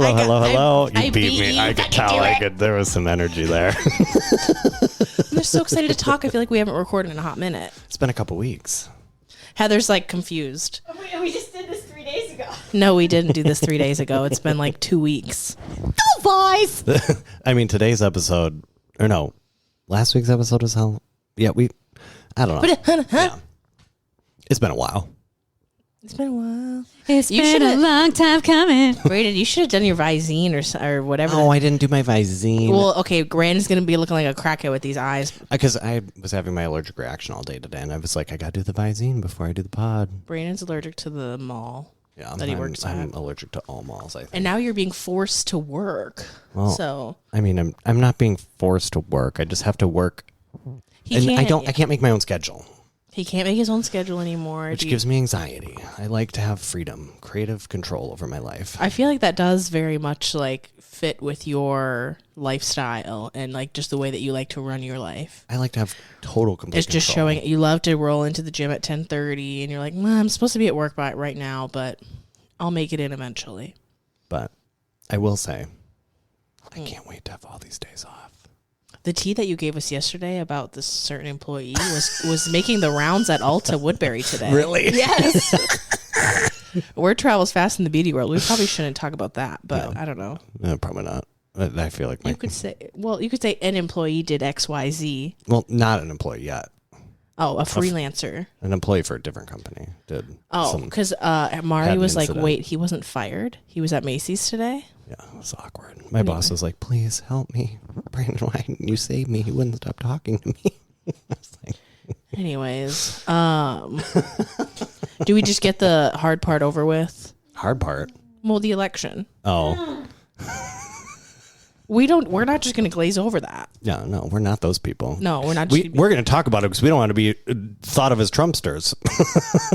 Hello. You I beat me. I could tell. There was some energy there. I'm just so excited to talk. I feel like we haven't recorded in a hot minute. It's been a couple weeks. Heather's like confused. We just did this 3 days ago. No, we didn't do this 3 days ago. It's been like 2 weeks. Oh, boys. I mean, today's episode, or no, last week's episode was how? Yeah, I don't know. Yeah. It's been a while. It's been a while. It's been a long time coming. Brayden, you should have done your Visine or whatever. Oh, I didn't do my Visine. Well, okay, Brandon's going to be looking like a crackhead with these eyes. Because I was having my allergic reaction all day today, and I was like, I got to do the Visine before I do the pod. Brandon's allergic to the mall that he works at. I'm allergic to all malls, I think. And now you're being forced to work. Well, so I mean, I'm not being forced to work. I just have to work. I can't make my own schedule. He can't make his own schedule anymore. Which gives me anxiety. I like to have freedom, creative control over my life. I feel like that does very much like fit with your lifestyle and like just the way that you like to run your life. I like to have total complete It's just control. showing you love to roll into the gym at 10:30 and you're like, I'm supposed to be at work right now, but I'll make it in eventually. But I will say, I can't wait to have all these days off. The tea that you gave us yesterday about this certain employee was making the rounds at Ulta Woodbury today. Really? Yes. Word travels fast in the beauty world. We probably shouldn't talk about that, but no. I don't know. No, probably not. I feel like you could say an employee did XYZ. Well, not an employee yet. Oh, a freelancer. An employee for a different company did. Oh, because Mari was like, wait, he wasn't fired? He was at Macy's today? Yeah, it was awkward. My boss was like, please help me. Brandon, why didn't you save me? He wouldn't stop talking to me. I was like, anyways, do we just get the hard part over with? Hard part? Well, the election. Oh. We're not just going to glaze over that. Yeah, no, we're not those people. No, we're not. We're going to talk about it because we don't want to be thought of as Trumpsters.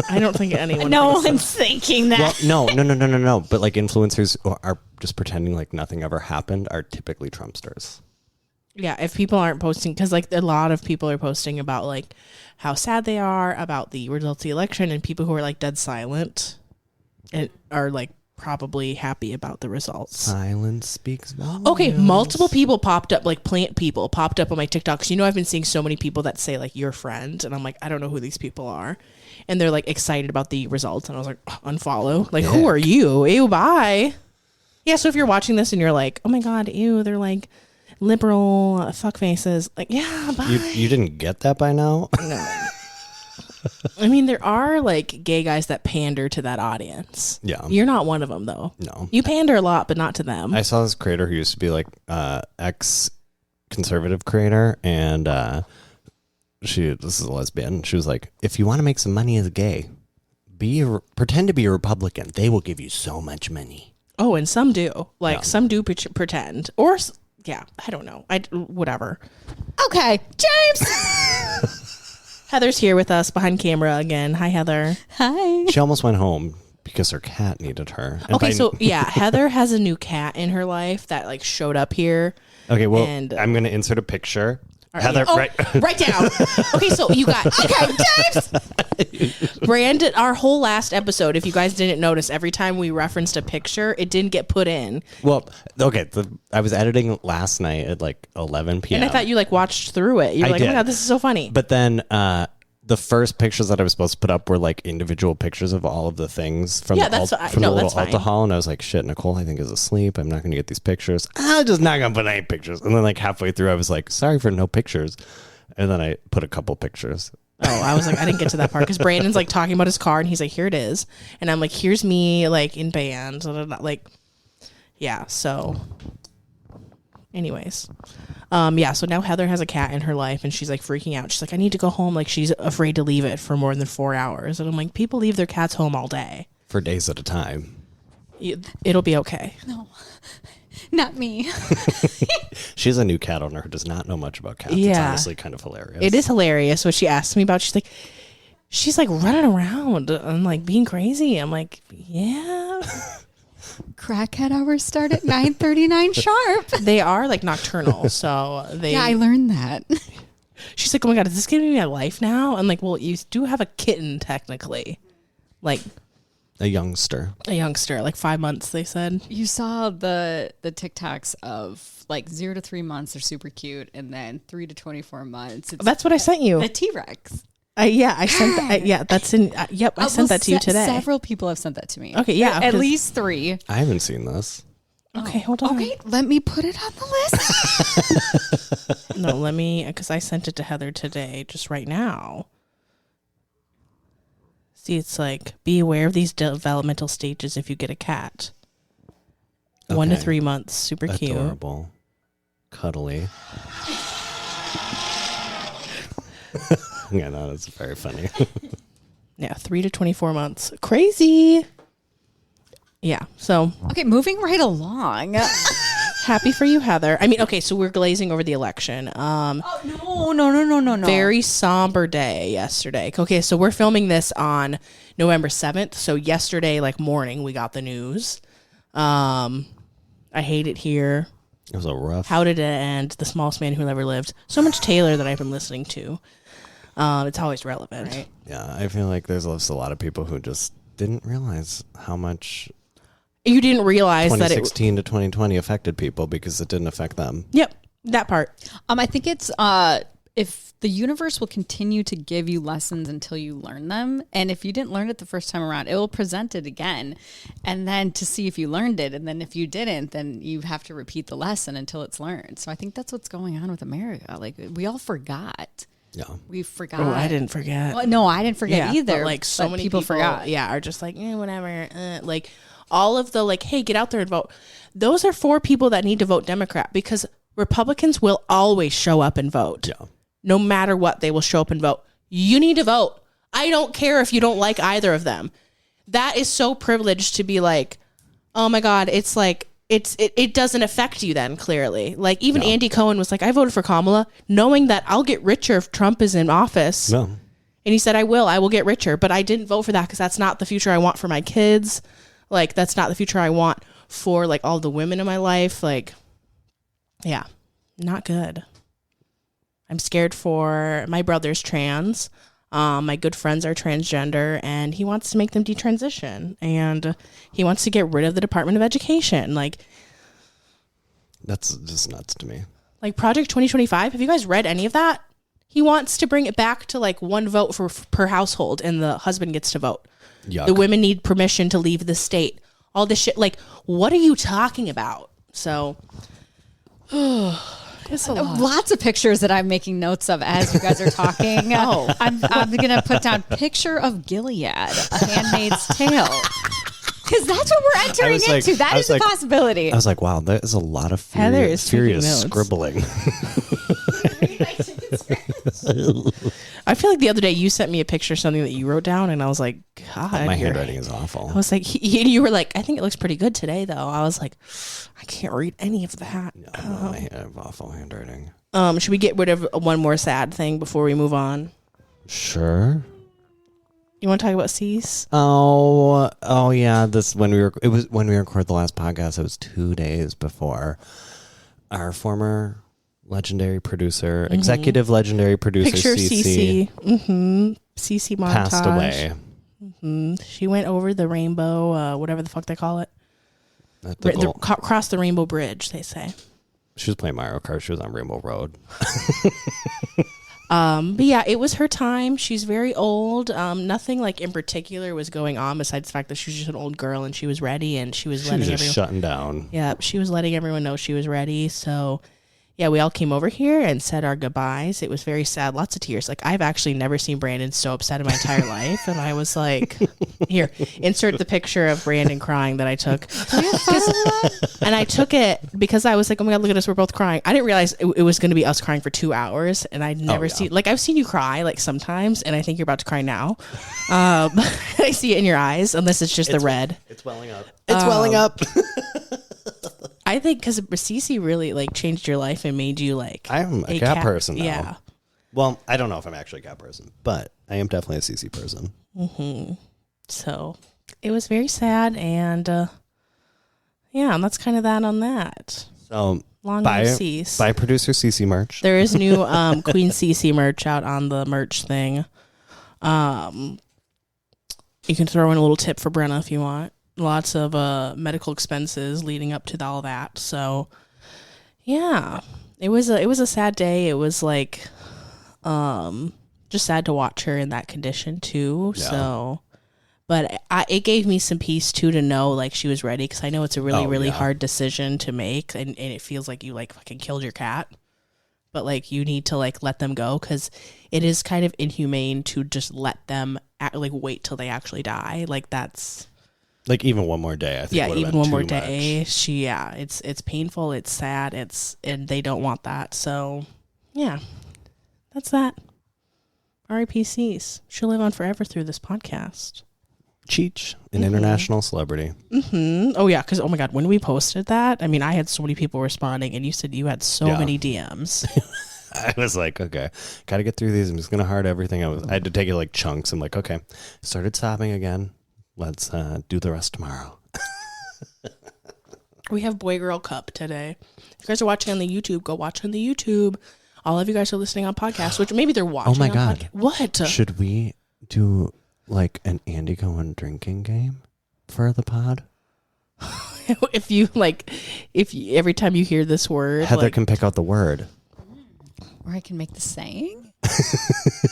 I don't think anyone. No one's thinking that. Well, no. But like influencers are just pretending like nothing ever happened are typically Trumpsters. Yeah, if people aren't posting, because like a lot of people are posting about like how sad they are about the results of the election, and people who are like dead silent and are like probably happy about the results. Silence speaks volumes. Okay, multiple people popped up, like plant people popped up on my TikToks. You know, I've been seeing so many people that say like your friend, and I'm like, I don't know who these people are, and they're like excited about the results, and I was like, unfollow. Like, who are you? Ew, bye. Yeah, so if you're watching this and you're like, oh my god, ew, they're like liberal fuck faces. Like, yeah, bye. You didn't get that by now? No. I mean, there are like gay guys that pander to that audience. Yeah. You're not one of them though. No. You pander a lot, but not to them. I saw this creator who used to be like ex-conservative creator, and this is a lesbian. She was like, if you want to make some money as a gay, pretend to be a Republican. They will give you so much money. Oh, and some do. Like, some do pretend. Or, yeah, I don't know. Whatever. Okay, James! Heather's here with us behind camera again. Hi, Heather. Hi. She almost went home because her cat needed her. And okay, so, yeah, Heather has a new cat in her life that, like, showed up here. Okay, well, I'm going to insert a picture. Heather, write down. Okay, so you got James. Brandon, our whole last episode, if you guys didn't notice, every time we referenced a picture, it didn't get put in. Well, okay, I was editing last night at like 11 p.m. And I thought you like watched through it. You're like, oh my god, this is so funny. But then the first pictures that I was supposed to put up were like individual pictures of all of the things from the little Ulta haul, and I was like, shit, Nicole I think is asleep. I'm not going to get these pictures. I'm just not going to put any pictures. And then like halfway through I was like, sorry for no pictures. And then I put a couple pictures. Oh, I was like, I didn't get to that part because Brandon's like talking about his car and he's like, here it is. And I'm like, here's me like in band. Like, yeah, so anyways. Yeah, so now Heather has a cat in her life and she's like freaking out. She's like, I need to go home. Like, she's afraid to leave it for more than 4 hours. And I'm like, people leave their cats home all day. For days at a time. It'll be okay. No, not me. She's a new cat owner who does not know much about cats. Yeah. It's honestly kind of hilarious. It is hilarious what she asked me about. She's like running around and like being crazy. I'm like, yeah. Crackhead hours start at 9:39 sharp. They are like nocturnal, so they. Yeah, I learned that. She's like, oh my god, is this gonna be my life now? I'm like, well, you do have a kitten technically, like. A youngster, like 5 months, they said. You saw the TikToks of like 0 to 3 months are super cute, and then 3 to 24 months. That's what I sent you. The T-Rex. I sent that. That's in. Yep, I sent that to you today. Several people have sent that to me. Okay, yeah, at least 3. I haven't seen this. Okay, hold on. Okay, let me put it on the list. No, let me, because I sent it to Heather today, just right now. See, it's like, be aware of these developmental stages if you get a cat. Okay. 1 to 3 months, super cute. Adorable. Cuddly. Yeah, no, that's very funny. Yeah, 3 to 24 months. Crazy. Yeah, so. Okay, moving right along. Happy for you, Heather. I mean, okay, so we're glazing over the election. No. Very somber day yesterday. Okay, so we're filming this on November 7th. So yesterday, like morning, we got the news. I hate it here. It was a rough. How did it end? The smallest man who ever lived. So much Taylor that I've been listening to. It's always relevant, right? Yeah, I feel like there's a lot of people who just didn't realize how much. You didn't realize that 2016 to 2020 affected people because it didn't affect them. Yep, that part. I think it's if the universe will continue to give you lessons until you learn them, and if you didn't learn it the first time around, it will present it again, and then to see if you learned it, and then if you didn't, then you have to repeat the lesson until it's learned. So I think that's what's going on with America. Like, we all forgot. Yeah, we forgot. Oh, I didn't forget. Well, no, I didn't forget either. But like so many people forgot. Yeah, are just like whatever. Like all of the like, hey, get out there and vote. Those are for people that need to vote Democrat, because Republicans will always show up and vote. Yeah, no matter what, they will show up and vote. You need to vote. I don't care if you don't like either of them. That is so privileged to be like, oh my God, it's like. It doesn't affect you then, clearly. Like, even Andy Cohen was like, I voted for Kamala, knowing that I'll get richer if Trump is in office. No. And he said, I will get richer. But I didn't vote for that because that's not the future I want for my kids. Like, that's not the future I want for, like, all the women in my life. Like, yeah, not good. I'm scared for my brother's trans. My good friends are transgender, and he wants to make them detransition, and he wants to get rid of the Department of Education. Like, that's just nuts to me. Like Project 2025. Have you guys read any of that? He wants to bring it back to like 1 vote per household, and the husband gets to vote. Yuck. The women need permission to leave the state. All this shit. Like, what are you talking about? So, it's a lot. Lots of pictures that I'm making notes of as you guys are talking. I'm going to put down picture of Gilead, A Handmaid's Tale. Because that's what we're entering into. That is a possibility. I was like, wow, that is a lot of furious scribbling. I feel like the other day you sent me a picture of something that you wrote down, and I was like, God. My handwriting is awful. I was like, you were like, I think it looks pretty good today, though. I was like, I can't read any of that. No, I have awful handwriting. Should we get rid of one more sad thing before we move on? Sure. You want to talk about Cece? Oh yeah. When we recorded the last podcast, it was 2 days before our former legendary producer, executive legendary producer, Picture Cece. Cece montage. Passed away. She went over the rainbow, whatever the fuck they call it. Cross the rainbow bridge, they say. She was playing Mario Kart. She was on Rainbow Road. But yeah, it was her time. She's very old. Nothing like in particular was going on besides the fact that she was just an old girl and she was ready, and she was letting everyone shutting down. Yeah, she was letting everyone know she was ready. So yeah, we all came over here and said our goodbyes. It was very sad. Lots of tears. Like, I've actually never seen Brandon so upset in my entire life. And I was like, here, insert the picture of Brandon crying that I took. And I took it because I was like, oh my God, look at us. We're both crying. I didn't realize it was going to be us crying for 2 hours. And I'd never seen, like, I've seen you cry like sometimes. And I think you're about to cry now. I see it in your eyes, unless it's just the red. It's welling up. It's welling up. I think because Cece really like changed your life and made you like. I'm a cat person now. Yeah. Well, I don't know if I'm actually a cat person, but I am definitely a Cece person. Mm-hmm. So it was very sad, and yeah, and that's kind of that on that. So buy Cece. Buy producer Cece merch. There is new Queen Cece merch out on the merch thing. You can throw in a little tip for Brenna if you want. Lots of medical expenses leading up to all that. So, yeah, it was a sad day. It was like, just sad to watch her in that condition too. Yeah. So, but it gave me some peace too to know like she was ready, because I know it's a really hard decision to make, and it feels like you like fucking killed your cat. But like you need to like let them go, because it is kind of inhumane to just let them wait till they actually die. Like that's like even one more day. I think even one more day. Much. It's painful. It's sad. And they don't want that. So yeah, that's that. R.I.P. Cece. She'll live on forever through this podcast. Cheech, an international celebrity. Mm-hmm. Oh, yeah, because, oh, my God, when we posted that, I mean, I had so many people responding, and you said you had so many DMs. I was like, okay, got to get through these. I'm just going to heart everything. I had to take it like chunks. I'm like, okay, started sobbing again. Let's do the rest tomorrow. We have Boy Girl Cup today. If you guys are watching on the YouTube, go watch on the YouTube. All of you guys are listening on podcasts, which maybe they're watching. Oh, my God. What? Should we do like an Andy Cohen drinking game for the pod? if you every time you hear this word, Heather can pick out the word, or I can make the saying.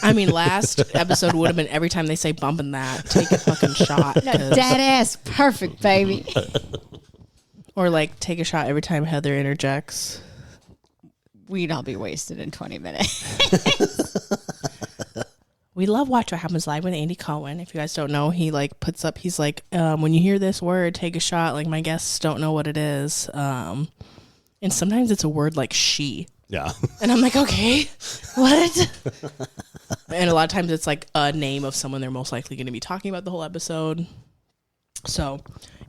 I mean, last episode would have been every time they say bumping that, take a fucking shot. No, dead ass, perfect, baby. Or like take a shot every time Heather interjects. We'd all be wasted in 20 minutes. We love Watch What Happens Live with Andy Cohen. If you guys don't know, he like puts up, he's like, when you hear this word, take a shot. Like my guests don't know what it is. And sometimes it's a word like she. Yeah. And I'm like, okay, what? And a lot of times it's like a name of someone they're most likely going to be talking about the whole episode. So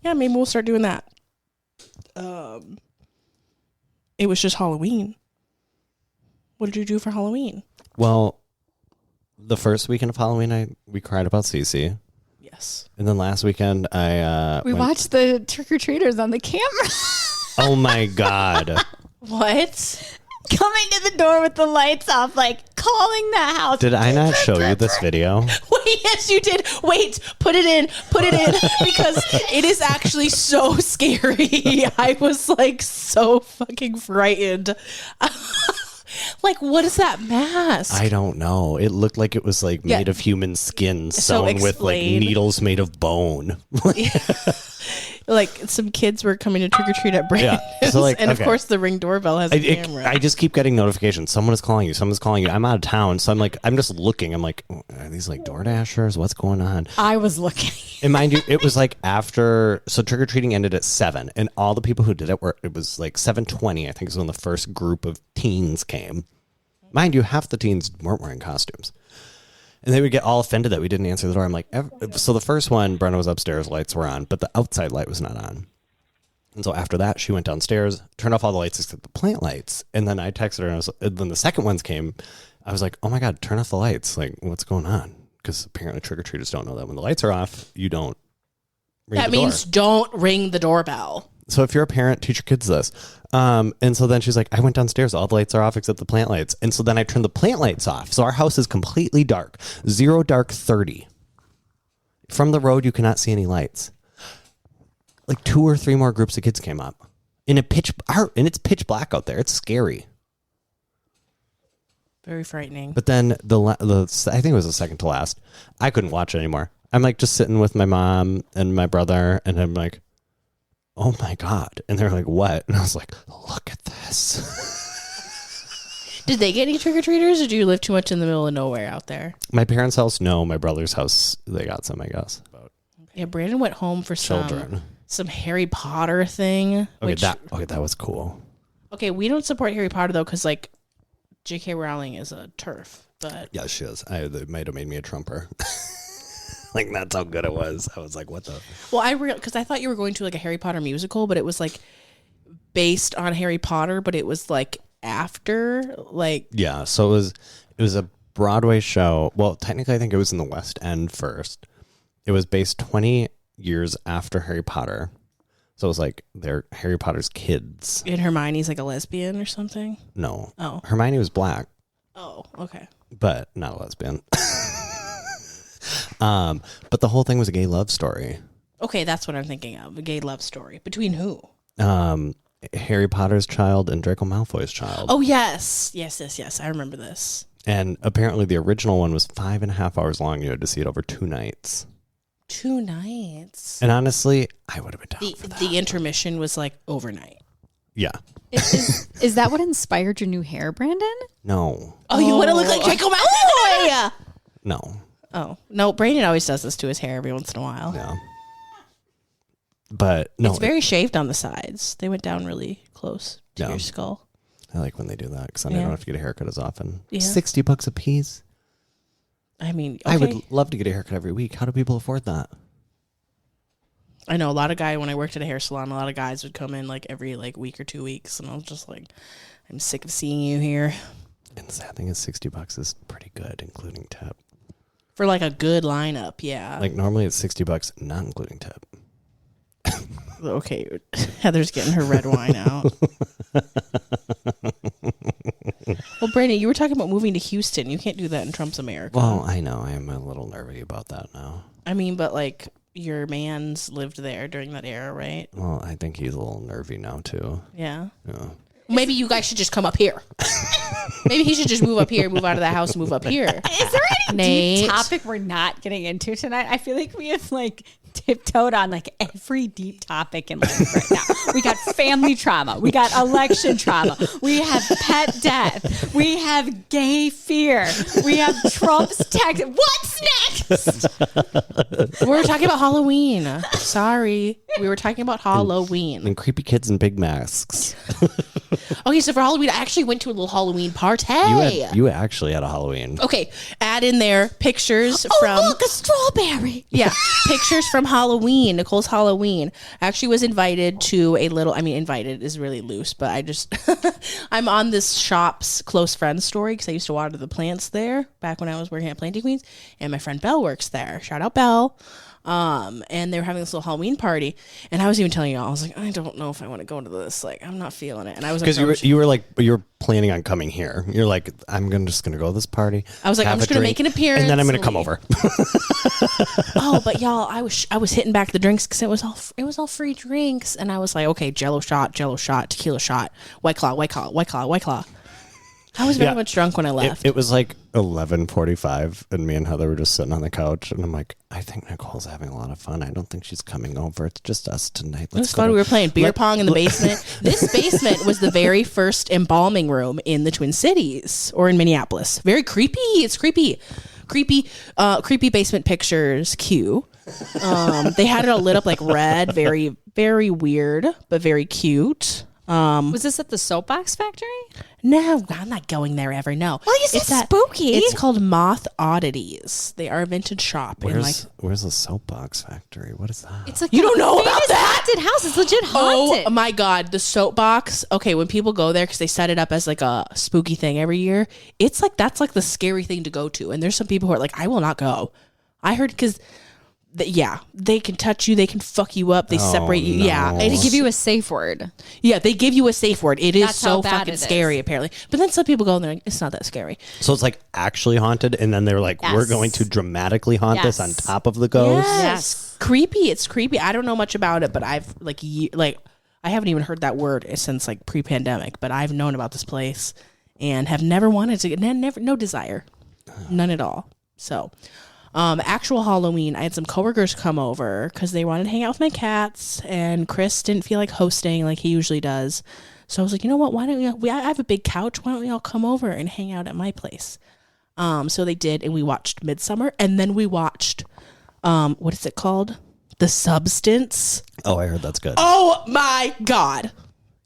yeah, maybe we'll start doing that. It was just Halloween. What did you do for Halloween? Well, the first weekend of Halloween, we cried about Cece. Yes. And then last weekend, we watched the trick-or-treaters on the camera. Oh, my God. What? Coming to the door with the lights off, like calling the house. Did I not show you this video? Wait, yes, you did. Wait, put it in, because it is actually so scary. I was like so fucking frightened. Like, what is that mask? I don't know. It looked like it was like made of human skin sewn with like needles made of bone. Like some kids were coming to trick or treat at Brandon's, so like, and of course the Ring doorbell has a camera. I just keep getting notifications. Someone is calling you. Someone's calling you. I'm out of town, so I'm just looking. I'm like, are these like Door Dashers? What's going on? I was looking. And mind you, it was like after, so trick or treating ended at 7, and all the people who did it it was like 7:20. I think is when the first group of teens came. Mind you, half the teens weren't wearing costumes. And they would get all offended that we didn't answer the door. I'm like, so the first one, Brenna was upstairs, lights were on, but the outside light was not on. And so after that, she went downstairs, turned off all the lights except the plant lights. And then I texted her, and then the second ones came. I was like, oh my God, turn off the lights. Like, what's going on? Because apparently trick-or-treaters don't know that when the lights are off, you don't ring the door. That means don't ring the doorbell. So if you're a parent, teach your kids this. And so then she's like, I went downstairs. All the lights are off except the plant lights. And so then I turned the plant lights off. So our house is completely dark. 0 dark 30. From the road, you cannot see any lights. Like 2 or 3 more groups of kids came up. And it's pitch black out there. It's scary. Very frightening. But then I think it was the second to last. I couldn't watch it anymore. I'm like just sitting with my mom and my brother. And I'm like, oh my God. And they're like, what? And I was like, look at this. Did they get any trick-or-treaters, or do you live too much in the middle of nowhere out there? My parents' house, no. My brother's house, they got some, I guess. Yeah, Brandon went home for some Harry Potter thing. That was cool. Okay, we don't support Harry Potter, though, because, like, J.K. Rowling is a TERF. But yeah, she is. They might have made me a Trumper. Like, that's how good it was. I was like, what the? Well, because I thought you were going to like a Harry Potter musical, but it was like based on Harry Potter, but it was like after, like. Yeah, so it was a Broadway show. Well, technically, I think it was in the West End first. It was based 20 years after Harry Potter. So it was like they're Harry Potter's kids. And Hermione's like a lesbian or something? No. Oh. Hermione was black. Oh, okay. But not a lesbian. But the whole thing was a gay love story. Okay, that's what I'm thinking of. A gay love story. Between who? Harry Potter's child and Draco Malfoy's child. Oh, yes. Yes. I remember this. And apparently the original one was 5.5 hours long. You had to see it over 2 nights. 2 nights? And honestly, I would have been down for that. The intermission was like overnight. Yeah. Is that what inspired your new hair, Brandon? No. Oh, you want to look like Draco Malfoy? No. Oh, no. Brandon always does this to his hair every once in a while. Yeah. But no. It's very shaved on the sides. They went down really close to your skull. I like when they do that because then I don't have to get a haircut as often. Yeah. $60 a piece. I mean, okay. I would love to get a haircut every week. How do people afford that? I know a lot of guys, when I worked at a hair salon, a lot of guys would come in like every like week or 2 weeks. And I was just like, I'm sick of seeing you here. And the sad thing is $60 is pretty good, including tip. For like a good lineup, yeah. Like normally it's $60, not including tip. Okay, Heather's getting her red wine out. Well, Brandon, you were talking about moving to Houston. You can't do that in Trump's America. Well, I know. I am a little nervy about that now. I mean, but like your man's lived there during that era, right? Well, I think he's a little nervy now too. Yeah. Yeah. Maybe you guys should just come up here. Maybe he should just move up here, move out of the house, and move up here. Is there any deep topic we're not getting into tonight? I feel like we have like tiptoed on like every deep topic in life right now. We got family trauma. We got election trauma. We have pet death. We have gay fear. We have Trump's tax. What's next? We're talking about Halloween. Sorry. We were talking about Halloween. And creepy kids in big masks. Okay, so for Halloween, I actually went to a little Halloween party. You actually had a Halloween. Okay, add in there pictures from... look, a strawberry. Yeah, pictures from Halloween, Nicole's Halloween. I actually was invited to a little... I mean, invited is really loose, but I just... I'm on this shop's close friend story because I used to water the plants there back when I was working at Planting Queens, and my friend Belle works there. Shout out Belle. And they were having this little Halloween party, and I was even telling y'all, I was like, I don't know if I want to go to this. Like, I'm not feeling it. And I was like, because you were planning on coming here. You're like, just gonna go to this party. I was like, I'm just gonna make an appearance, and then I'm gonna come over. Oh, but y'all, I was hitting back the drinks because it was all free drinks, and I was like, okay, Jello shot, tequila shot, White Claw. I was very much drunk when I left. It was like 11:45, and me and Heather were just sitting on the couch, and I'm like, I think Nicole's having a lot of fun. I don't think she's coming over. It's just us tonight. It was fun. We were playing beer pong in the basement. This basement was the very first embalming room in the Twin Cities or in Minneapolis. Very creepy. It's creepy. Creepy basement pictures. Cue. They had it all lit up like red. Very, very weird, but very cute. Was this at the Soapbox Factory? No, I'm not going there ever. No. Well, you said spooky. It's called Moth Oddities. They are a vintage shop. Where's the Soapbox Factory? What is that? It's like you don't know about that haunted house. It's legit haunted. Oh my god, the Soapbox. Okay, when people go there because they set it up as like a spooky thing every year, it's like that's like the scary thing to go to. And there's some people who are like, I will not go. I heard because. They can touch you. They can fuck you up. They separate you. No. Yeah. They give you a safe word. Yeah, they give you a safe word. It is so fucking scary, is. Apparently. But then some people go in there, it's not that scary. So it's like actually haunted, and then they're like, we're going to dramatically haunt this on top of the ghost. Yes. Creepy. It's creepy. I don't know much about it, but I've I haven't even heard that word since like pre-pandemic, but I've known about this place and have never wanted to, no desire. None at all. So... actual Halloween, I had some coworkers come over because they wanted to hang out with my cats, and Chris didn't feel like hosting like he usually does. So I was like, you know what? Why don't I have a big couch. Why don't we all come over and hang out at my place? So they did, and we watched Midsummer, and then we watched, what is it called? The Substance. Oh, I heard that's good. Oh my God.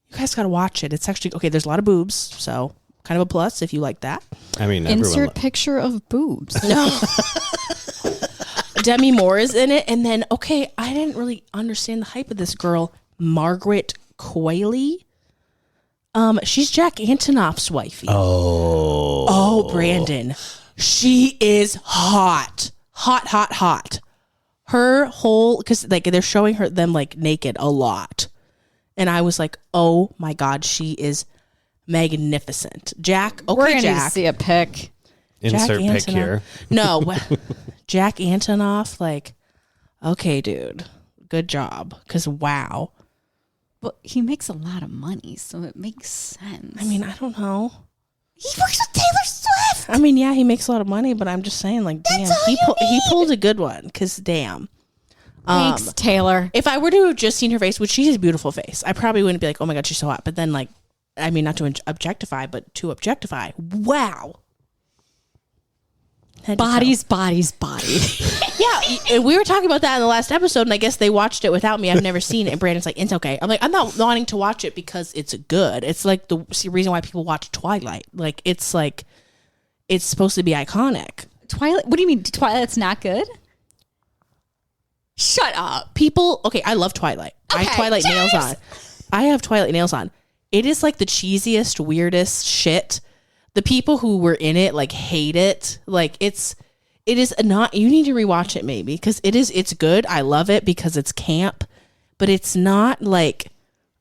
You guys got to watch it. It's actually, okay, there's a lot of boobs, so kind of a plus if you like that. I mean, insert picture of boobs. No. Demi Moore is in it. And then, okay, I didn't really understand the hype of this girl, Margaret Qualley. She's Jack Antonoff's wifey. Oh, Brandon. She is hot. Hot. Her whole, because like they're showing them like naked a lot. And I was like, oh my God, she is magnificent. Jack, okay, We're gonna Jack. see a pic. Insert pic here. No. Jack Antonoff, like, okay, dude, good job. Because wow. But he makes a lot of money, so it makes sense. I mean, I don't know. He works with Taylor Swift. I mean, yeah, he makes a lot of money, but I'm just saying, like, damn, he pulled a good one. Because damn. Thanks, Taylor. If I were to have just seen her face, which she has a beautiful face, I probably wouldn't be like, oh my God, she's so hot. But then, like, I mean, not to objectify, but to objectify. Wow. Bodies. Yeah, we were talking about that in the last episode, and I guess they watched it without me. I've never seen it, and Brandon's like, it's okay. I'm like, I'm not wanting to watch it because it's good. It's like the reason why people watch Twilight. Like, it's supposed to be iconic. Twilight? What do you mean? Twilight's not good? Shut up. People, okay, I love Twilight. Okay, I have Twilight nails on. I have Twilight nails on. It is like the cheesiest, weirdest shit. The people who were in it like hate it. Like it is not. You need to rewatch it maybe because it's good. I love it because it's camp, but it's not like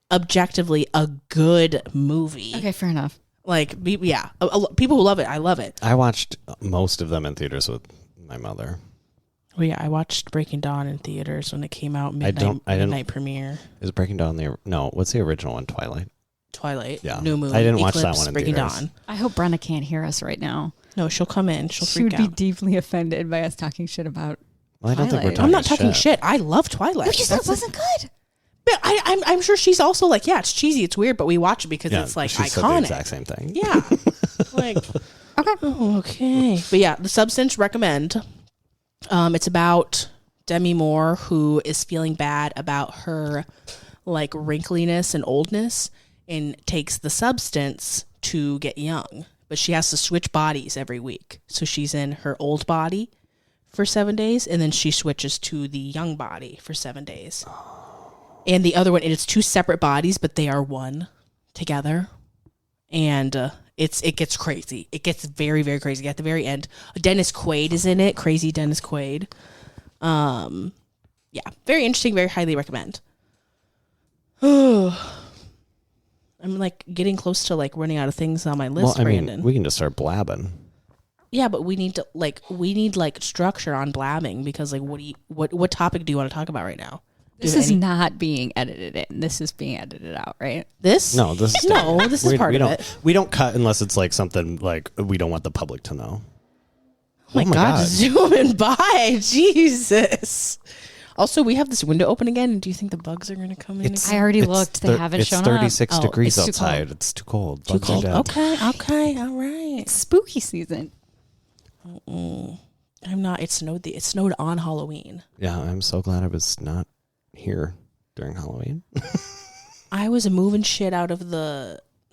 objectively a good movie. Okay, fair enough. Like yeah, people who love it, I love it. I watched most of them in theaters with my mother. Well, yeah, I watched Breaking Dawn in theaters when it came out midnight premiere. Is Breaking Dawn what's the original one? Twilight, yeah, New Moon. I didn't watch Eclipse, that one in Breaking theaters. Dawn. I hope Brenna can't hear us right now. No, she'll come in. She'll freak out. She would be deeply offended by us talking shit about Well, I don't think we're Twilight. talking I'm not talking shit. I love Twilight. But you said it wasn't good. But I'm sure she's also like, yeah, it's cheesy, it's weird, but we watch it because it's like she iconic. said the exact same thing. Yeah. Like, okay. But yeah, The Substance, recommend. It's about Demi Moore, who is feeling bad about her like wrinkliness and oldness and takes the substance to get young. But she has to switch bodies every week. So she's in her old body for 7 days, and then she switches to the young body for 7 days. And the other one, and it's two separate bodies, but they are one together. And it gets crazy. It gets very, very crazy at the very end. Dennis Quaid is in it. Crazy Dennis Quaid. Yeah, very interesting. Very highly recommend. I'm like getting close to like running out of things on my list, Brandon. We can just start blabbing. Yeah, but we need structure on blabbing because like what topic do you want to talk about right now? This is not being edited in. This is being edited out, right? This? No, this is this is part of it. We don't cut unless it's like something like we don't want the public to know. Oh my God, zooming by. Jesus. Also, we have this window open again. Do you think the bugs are going to come in? I already looked. They haven't shown up. It's 36 degrees outside. It's too cold. Too cold. Okay. All right. It's spooky season. I'm not. It snowed on Halloween. Yeah, I'm so glad I was not here during Halloween. I was moving shit out of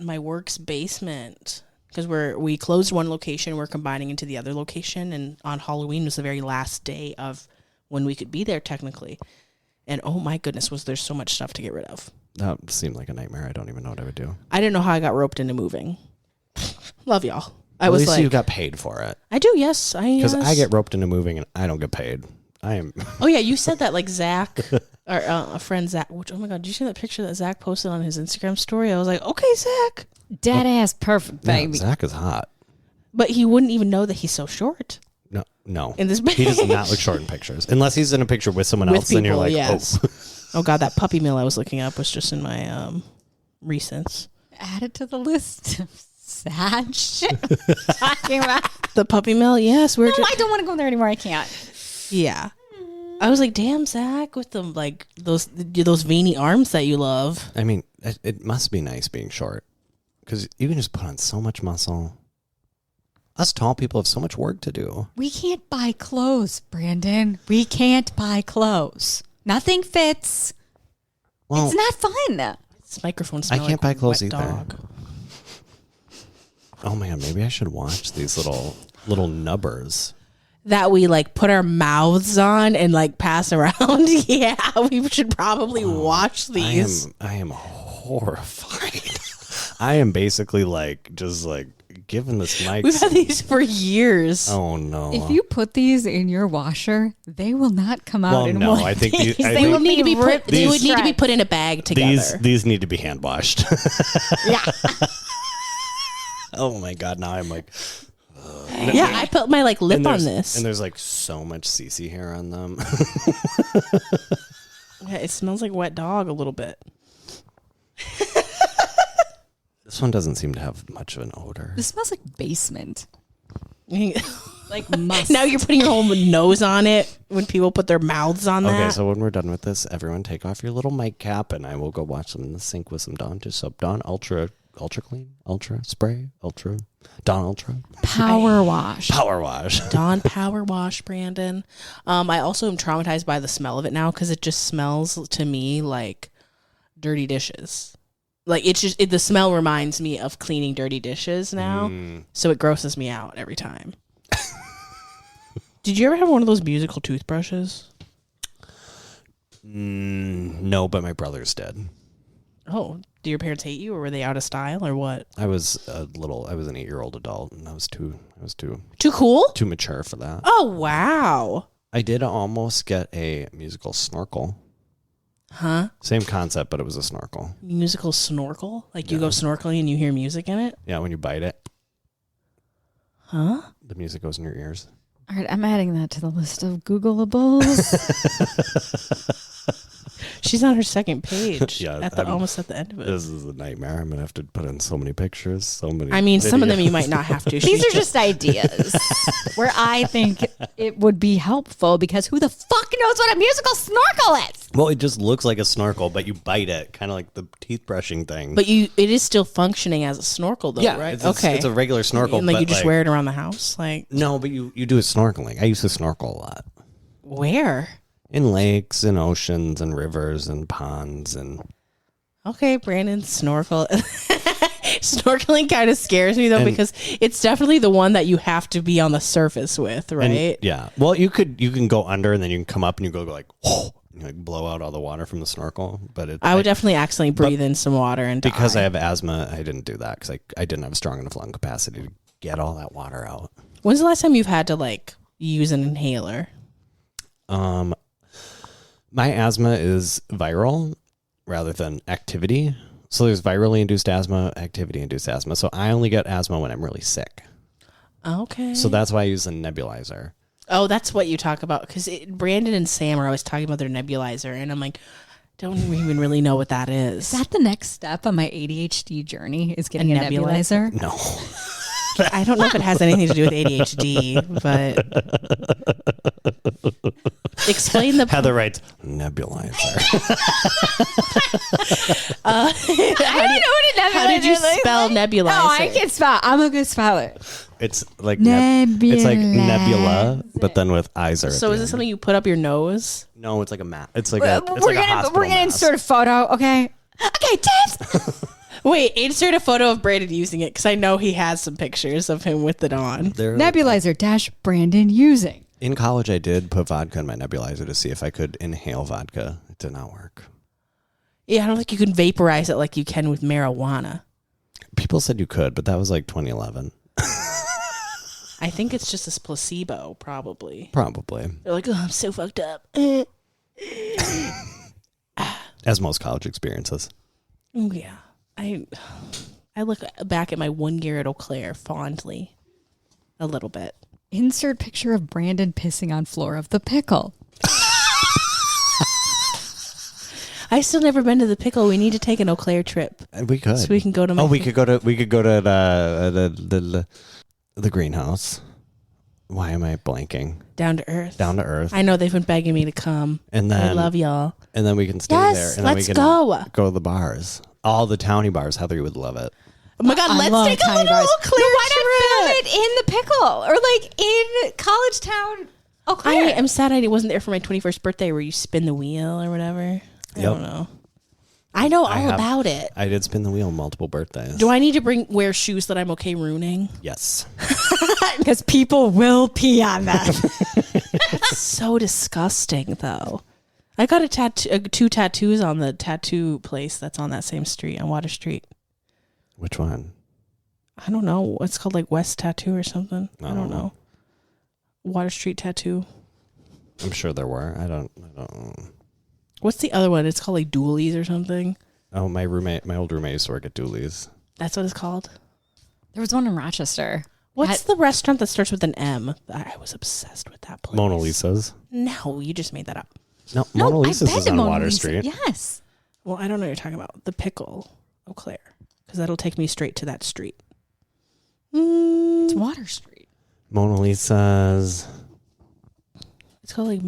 my work's basement because we closed one location. We're combining into the other location, and on Halloween was the very last day of when we could be there technically. And oh my goodness, was there so much stuff to get rid of. That seemed like a nightmare. I don't even know what I would do. I didn't know how I got roped into moving. Love y'all. At least you got paid for it. I do, yes. Because I get roped into moving and I don't get paid. I am. Oh yeah, you said that like Zach or a friend Zach. Which, oh my God, did you see that picture that Zach posted on his Instagram story? I was like, okay, Zach. Dead ass perfect, baby. Yeah, Zach is hot. But he wouldn't even know that he's so short. No. In this he does not look short in pictures. Unless he's in a picture with someone else, then you're like, yes. Oh God, that puppy mill I was looking up was just in my recents. Add it to the list of sad shit talking about. The puppy mill, yes. I don't want to go there anymore. I can't. Yeah. I was like, damn, Zach, with the like those veiny arms that you love. I mean, it must be nice being short because you can just put on so much muscle. Us tall people have so much work to do. We can't buy clothes, Brandon. We can't buy clothes. Nothing fits. Well, it's not fun. This microphone smells I can't like buy clothes either. Dog. Oh my God, maybe I should watch these little nubbers that we like put our mouths on and like pass around. Yeah, we should probably watch these. I am horrified. I am basically like just like giving this mic. We've had these for years. Oh no! If you put these in your washer, they will not come out in one I think day. They would need to be put in a bag together. These need to be hand washed. Yeah. Oh my God! Now I'm like, Yeah, I put my like lip on this. And there's like so much Cece hair on them. Yeah, it smells like wet dog a little bit. This one doesn't seem to have much of an odor. This smells like basement. Like must. Now you're putting your whole nose on it when people put their mouths on that. Okay, so when we're done with this, everyone take off your little mic cap and I will go watch them in the sink with some Dawn Dish Soap. Dawn Ultra Clean, Ultra Spray, Dawn Ultra. Power Wash. Dawn Power Wash, Brandon. I also am traumatized by the smell of it now because it just smells to me like dirty dishes. Like the smell reminds me of cleaning dirty dishes now. So it grosses me out every time. Did you ever have one of those musical toothbrushes? No, but my brothers did. Oh, do your parents hate you, or were they out of style, or what? I was an 8-year-old adult, and I was too cool, too mature for that. Oh wow! I did almost get a musical snorkel. Huh? Same concept, but it was a snorkel. Musical snorkel? Like you go snorkeling and you hear music in it? Yeah, when you bite it. Huh? The music goes in your ears. All right, I'm adding that to the list of Googleables. She's on her second page. Yeah, almost at the end of it. This is a nightmare. I'm going to have to put in so many pictures, so many I mean, videos. some of them you might not have to. These are just ideas where I think it would be helpful because who the fuck knows what a musical snorkel is? Well, it just looks like a snorkel, but you bite it, kind of like the teeth brushing thing. But it is still functioning as a snorkel, though, right? It's a regular snorkel. And you just wear it around the house? No, but you do it snorkeling. I used to snorkel a lot. Where? In lakes and oceans and rivers and ponds and... Okay, Brandon, snorkel. Snorkeling kind of scares me, though, because it's definitely the one that you have to be on the surface with, right? Yeah. Well, you can go under and then you can come up and you go like, whoa, and you like blow out all the water from the snorkel. But I would definitely accidentally breathe in some water and die. Because I have asthma, I didn't do that because I didn't have strong enough lung capacity to get all that water out. When's the last time you've had to use an inhaler? My asthma is viral rather than activity. So there's virally induced asthma, activity induced asthma. So I only get asthma when I'm really sick. Okay. So that's why I use a nebulizer. Oh, that's what you talk about. Because Brandon and Sam are always talking about their nebulizer. And I'm like, don't even really know what that is. Is that the next step on my ADHD journey is getting a nebulizer? No. I don't know if it has anything to do with ADHD, but explain the... Heather writes, nebulizer. I don't know what a nebulizer is. How did you spell nebulizer? No, I can spell. I'm a good speller. It's like it's like nebula, but then with iser. So is this something you put up your nose? No, it's like a map. It's like a hospital We're gonna insert a photo, okay? Okay, tips. Wait, insert a photo of Brandon using it because I know he has some pictures of him with it on. Nebulizer - Brandon using. In college, I did put vodka in my nebulizer to see if I could inhale vodka. It did not work. Yeah, I don't think you can vaporize it like you can with marijuana. People said you could, but that was like 2011. I think it's just a placebo, probably. Probably. They're like, oh, I'm so fucked up. As most college experiences. Oh, yeah. I look back at my 1 year at Eau Claire fondly. A little bit. Insert picture of Brandon pissing on floor of the pickle. I still never been to the pickle. We need to take an Eau Claire trip. We could. So we can go to we could go to the greenhouse. Why am I blanking? Down to Earth. Down to Earth. I know they've been begging me to come. And then I love y'all. And then we can stay there. And let's then we can go to the bars. All the townie bars. Heather, you would love it. Oh my God, let's take a little Eau Claire why not film it in the pickle or like in College Town? Eau Claire. I am sad I wasn't there for my 21st birthday where you spin the wheel or whatever. I don't know. I know all about it. I did spin the wheel multiple birthdays. Do I need to wear shoes that I'm okay ruining? Yes. Because people will pee on them. That's so disgusting, though. I got a tattoo, 2 tattoos on the tattoo place that's on that same street, on Water Street. Which one? I don't know. It's called like West Tattoo or something. I don't know. Water Street Tattoo. I'm sure there were. I don't. What's the other one? It's called like Dooley's or something. Oh, my old roommate used to work at Dooley's. That's what it's called? There was one in Rochester. What's the restaurant that starts with an M? I was obsessed with that place. Mona Lisa's. No, you just made that up. No, Mona Lisa's is on Water Street. Yes. Well, I don't know what you're talking about. The Pickle Eau Claire. Because that'll take me straight to that street. It's Water Street. Mona Lisa's. It's called like...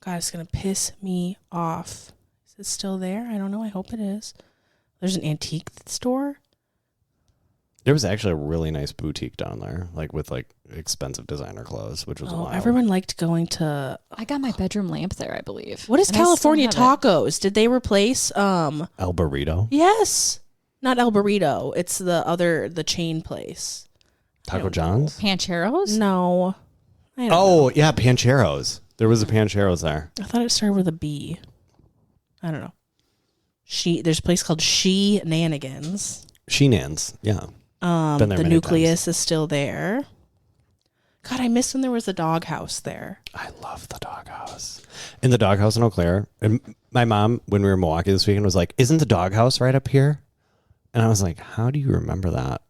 God, it's going to piss me off. Is it still there? I don't know. I hope it is. There's an antique store. There was actually a really nice boutique down there, like with like expensive designer clothes, which was wild. Everyone liked going to. I got my bedroom lamp there, I believe. What is California Tacos? Did they replace El Burrito? Yes, not El Burrito. It's the chain place. Taco John's? Pancheros? No. Yeah, Pancheros. There was a Pancheros there. I thought it started with a B. I don't know. There's a place called She-Nanigans. She-Nans, yeah. The nucleus is still there. God, I miss when there was a doghouse there. I love the doghouse. In the doghouse in Eau Claire. And my mom, when we were in Milwaukee this weekend, was like, "Isn't the doghouse right up here?" And I was like, "How do you remember that?"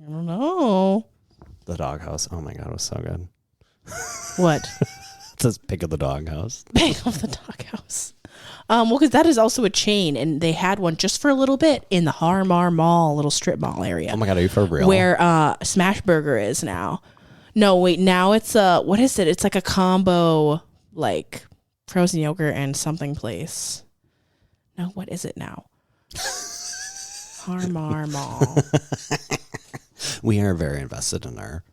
I don't know. The doghouse. Oh my God, it was so good. What? It says Pick of the Doghouse. Pick of the Doghouse. Well, because that is also a chain, and they had one just for a little bit in the Harmar Mall, little strip mall area. Oh my God, are you for real? Where Smash Burger is now. No, wait, now it's what is it? It's like a combo, like frozen yogurt and something place. No, what is it now? Harmar Mall. We are very invested in our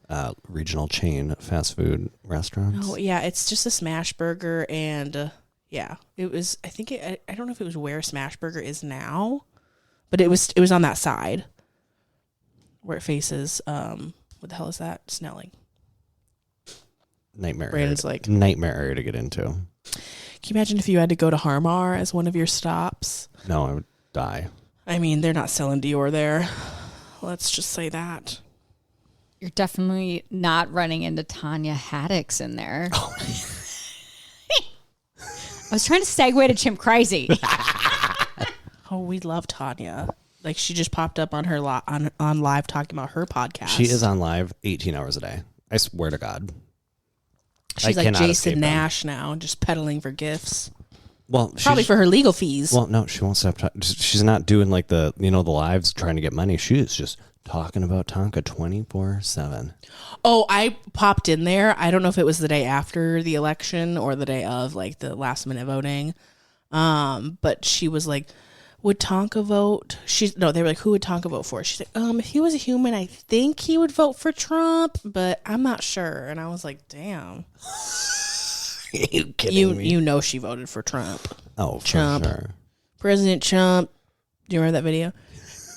regional chain fast food restaurants. Oh yeah, it's just a Smash Burger and. Yeah, it was. I think I don't know if it was where Smash Burger is now, but it was on that side where it faces. What the hell is that? Snelling. Nightmare. Brandon's area. Nightmare area to get into. Can you imagine if you had to go to Harmar as one of your stops? No, I would die. I mean, they're not selling Dior there. Let's just say that. You're definitely not running into Tanya Haddix in there. Oh. I was trying to segue to Chimp Crazy. Oh, we love Tanya. Like, she just popped up on her on live talking about her podcast. She is on live 18 hours a day. I swear to God. She's like Jason Nash now, just peddling for gifts. Well, probably for her legal fees. Well, no, she won't stop. She's not doing like the lives trying to get money. She is just talking about Tonka 24/7. Oh, I popped in there. I don't know if it was the day after the election or the day of, like, the last minute voting. But she was like, would Tonka vote? They were like, who would Tonka vote for? She's like, if he was a human, I think he would vote for Trump, but I'm not sure. And I was like, damn. Are you kidding me? You know she voted for Trump. Oh, for sure. President Trump. Do you remember that video?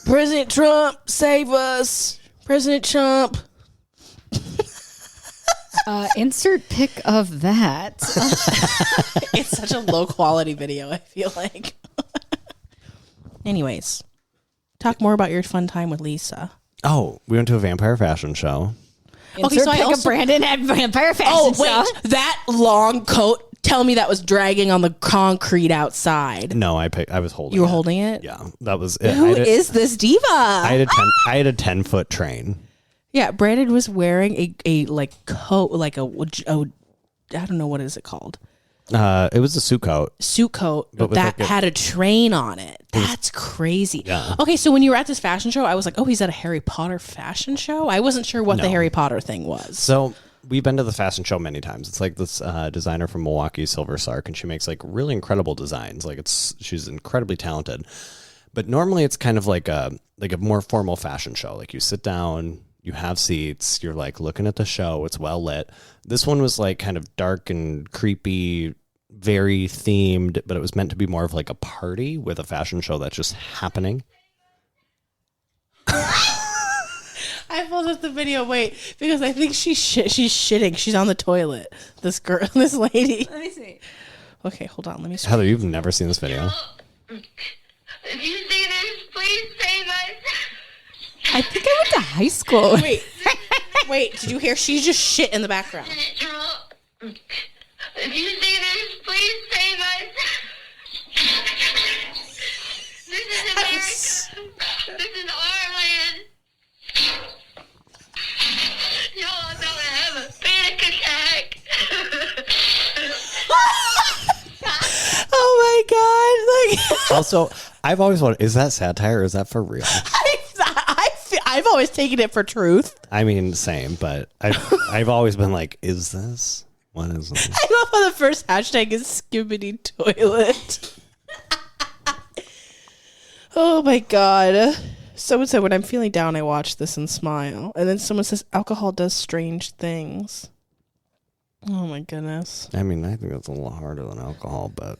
President Trump, save us. President Trump. Insert pic of that. It's such a low quality video, I feel like. Anyways, talk more about your fun time with Lisa. Oh, we went to a vampire fashion show. Insert pic of Brandon at vampire fashion show. Oh, wait. That long coat. Tell me that was dragging on the concrete outside. No, I was holding it. You were holding it? Yeah, that was it. Who is this diva? I had a 10-foot train. Yeah, Brandon was wearing a like coat, like I don't know, what is it called? It was a suit coat. Suit coat that had a train on it. That's crazy. Yeah. Okay, so when you were at this fashion show, I was like, oh, he's at a Harry Potter fashion show? I wasn't sure what the Harry Potter thing was. So we've been to the fashion show many times. It's like this designer from Milwaukee, Silver Sark, and she makes like really incredible designs. Like she's incredibly talented. But normally it's kind of like a more formal fashion show. Like you sit down, you have seats, you're like looking at the show, it's well lit. This one was like kind of dark and creepy, very themed, but it was meant to be more of like a party with a fashion show that's just happening. I pulled up the video. Wait, because I think she's shitting. She's on the toilet. This girl, this lady. Let me see. Okay, hold on. Let me see. Heather, you've never seen this video. If you see this, please save us. I think I went to high school. Wait. Did you hear? She's just shit in the background. If you see this, please save us. This is America. This is our land. Also, I've always wondered, is that satire or is that for real? I've always taken it for truth. I mean, same, but I've always been like, is this? What is this? I love how the first hashtag is skibbity toilet. Oh my God. Someone said, when I'm feeling down, I watch this and smile. And then someone says, alcohol does strange things. Oh my goodness. I mean, I think that's a little harder than alcohol, but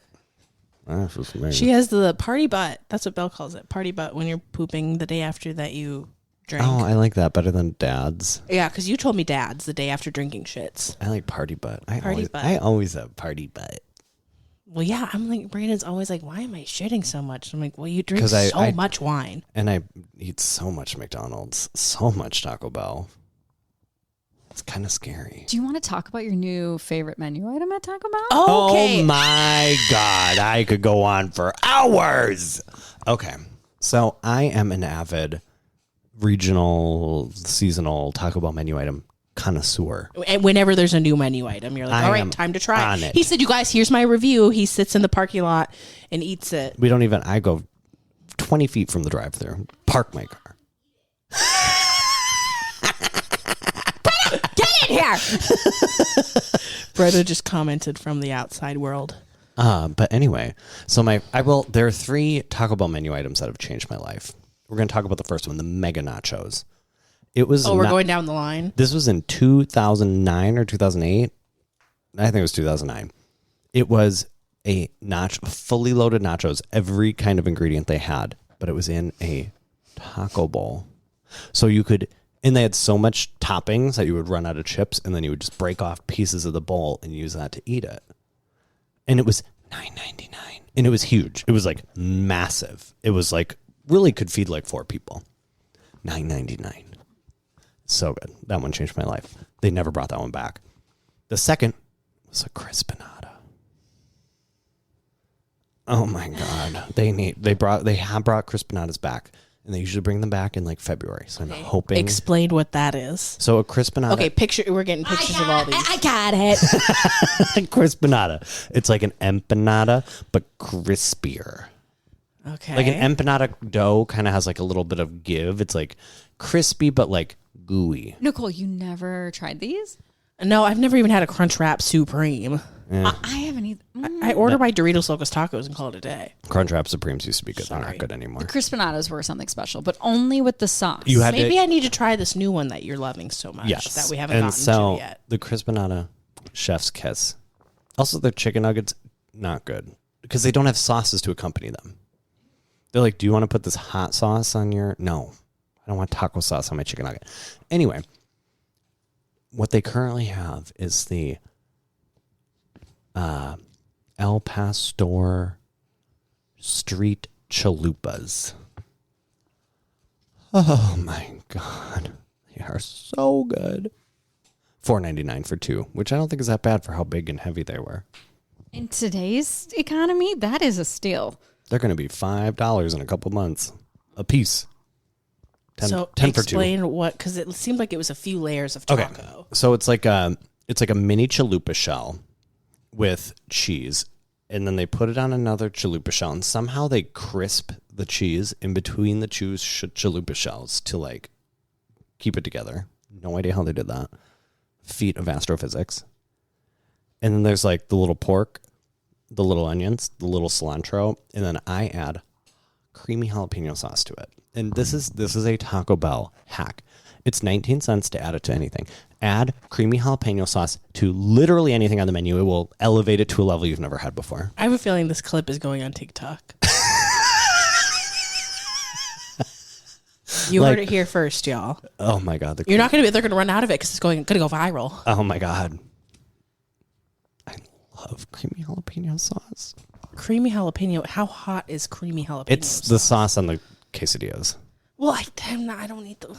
that's just me. She has the party butt. That's what Belle calls it. Party butt when you're pooping the day after that you drink. Oh, I like that better than dad's. Yeah, because you told me dad's the day after drinking shits. I like party butt. I butt. always have party butt. Well, yeah, I'm like, Brandon's always like, why am I shitting so much? I'm like, well, you drink so much wine. And I eat so much McDonald's, so much Taco Bell. It's kind of scary. Do you want to talk about your new favorite menu item at Taco Bell? Okay. Oh my God. I could go on for hours. Okay. So I am an avid regional, seasonal Taco Bell menu item connoisseur. And whenever there's a new menu item, you're like, all right, time to try it. He said, you guys, here's my review. He sits in the parking lot and eats it. I go 20 feet from the drive-thru, park my car. Get in here! Brenda just commented from the outside world. But anyway, so there are 3 Taco Bell menu items that have changed my life. We're going to talk about the first one, the mega nachos. It was. Oh, we're going down the line. This was in 2009 or 2008. I think it was 2009. It was a fully loaded nachos, every kind of ingredient they had, but it was in a taco bowl. So you could, and they had so much toppings that you would run out of chips, and then you would just break off pieces of the bowl and use that to eat it. And it was $9.99, and it was huge. It was like massive. It was like really could feed like 4 people. $9.99. So good. That one changed my life. They never brought that one back. The second was a crispinata. Oh my God. They have brought crispinatas back, and they usually bring them back in like February. So I'm hoping. Explain what that is. So a crispinata. Okay, we're getting pictures of all these. I got it. Crispinata. It's like an empanada, but crispier. Okay. Like an empanada dough kind of has like a little bit of give. It's like crispy, but like gooey. Nicole, you never tried these? No, I've never even had a Crunchwrap Supreme. Yeah. I haven't either. I order my Doritos Locos Tacos and call it a day. Crunchwrap Supremes used to be good. They're not good anymore. The crispinatas were something special, but only with the sauce. Maybe I need to try this new one that you're loving so much that we haven't gotten to yet. The crispinata, chef's kiss. Also, the chicken nuggets, not good because they don't have sauces to accompany them. They're like, do you want to put this hot sauce on your... No, I don't want taco sauce on my chicken nugget. Anyway, what they currently have is the El Pastor Street Chalupas. Oh my God. They are so good. $4.99 for 2, which I don't think is that bad for how big and heavy they were. In today's economy, that is a steal. They're going to be $5 in a couple months a piece. 10 for 2. Explain what, because it seemed like it was a few layers of taco. Okay. So it's like a mini chalupa shell with cheese, and then they put it on another chalupa shell, and somehow they crisp the cheese in between the two chalupa shells to like keep it together. No idea how they did that. Feat of astrophysics. And then there's like the little pork, the little onions, the little cilantro, and then I add creamy jalapeno sauce to it. And this is a Taco Bell hack. It's 19 cents to add it to anything. Add creamy jalapeno sauce to literally anything on the menu. It will elevate it to a level you've never had before. I have a feeling this clip is going on TikTok. You heard it here first, y'all. Oh my God. They're going to run out of it because it's going to go viral. Oh my God. I love creamy jalapeno sauce. Creamy jalapeno. How hot is creamy jalapeno It's sauce? the sauce on the quesadillas. Well, I don't need the...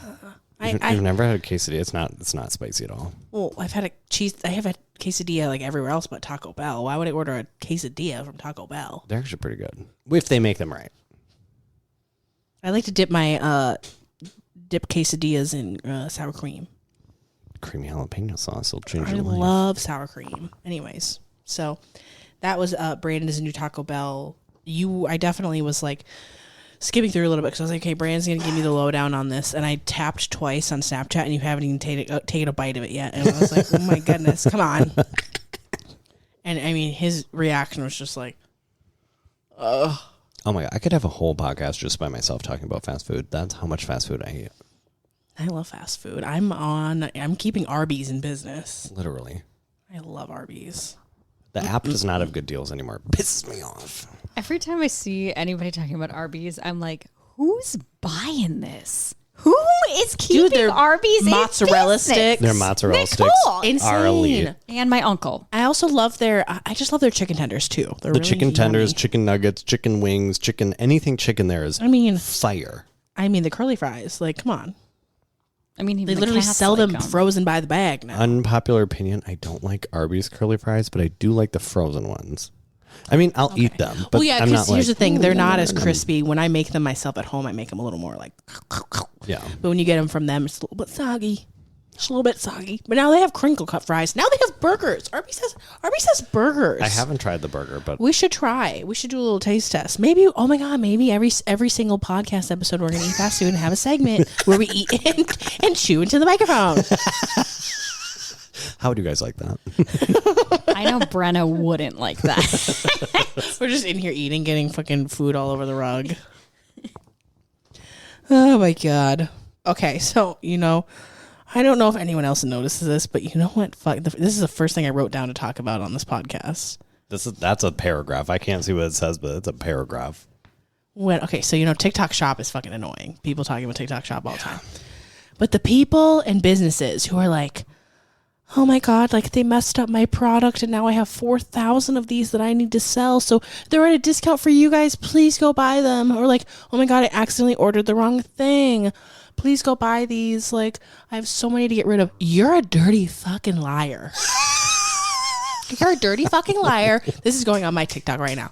You've never had a quesadilla. It's not spicy at all. Well, I have had quesadilla like everywhere else but Taco Bell. Why would I order a quesadilla from Taco Bell? They're actually pretty good if they make them right. I like to dip my quesadillas in sour cream. Creamy jalapeno sauce will change I your life. love sour cream. Anyways, so that was Brandon's new Taco Bell. I definitely was like skipping through a little bit because I was like, okay, Brandon's going to give me the lowdown on this. And I tapped twice on Snapchat and you haven't even taken a bite of it yet. And I was like, oh my goodness, come on. And I mean, his reaction was just like, ugh. Oh my God, I could have a whole podcast just by myself talking about fast food. That's how much fast food I eat. I love fast food. I'm keeping Arby's in business. Literally. I love Arby's. The app does not have good deals anymore. It pisses me off. Every time I see anybody talking about Arby's, I'm like, who's buying this? Who is keeping Arby's mozzarella sticks? Their mozzarella sticks are elite. And my uncle. I also love I just love their chicken tenders too. They're the really chicken tenders, yummy. chicken nuggets, chicken wings, anything chicken there is fire. I mean, the curly fries, like, come on. I mean, they literally sell them frozen by the bag now. Unpopular opinion, I don't like Arby's curly fries, but I do like the frozen ones. I mean, I'll eat them, but well, yeah, I'm not here's like, the thing. They're not as crispy. When I make them myself at home, I make them a little more like... Yeah. But when you get them from them, it's a little bit soggy. Just a little bit soggy. But now they have crinkle cut fries. Now they have burgers. Arby's has burgers. I haven't tried the burger, but... We should try. We should do a little taste test. Maybe, oh my God, maybe every single podcast episode we're going to eat fast food and have a segment where we eat and chew into the microphone. How would you guys like that? I know Brenna wouldn't like that. We're just in here eating, getting fucking food all over the rug. Oh my God. Okay, so, I don't know if anyone else notices this, but you know what? This is the first thing I wrote down to talk about on this podcast. That's a paragraph. I can't see what it says, but it's a paragraph. So TikTok Shop is fucking annoying. People talking about TikTok Shop all the time. But the people and businesses who are like, oh my God, like they messed up my product and now I have 4,000 of these that I need to sell. So they're at a discount for you guys. Please go buy them. Or like, oh my God, I accidentally ordered the wrong thing. Please go buy these. Like, I have so many to get rid of. You're a dirty fucking liar. You're a dirty fucking liar. This is going on my TikTok right now.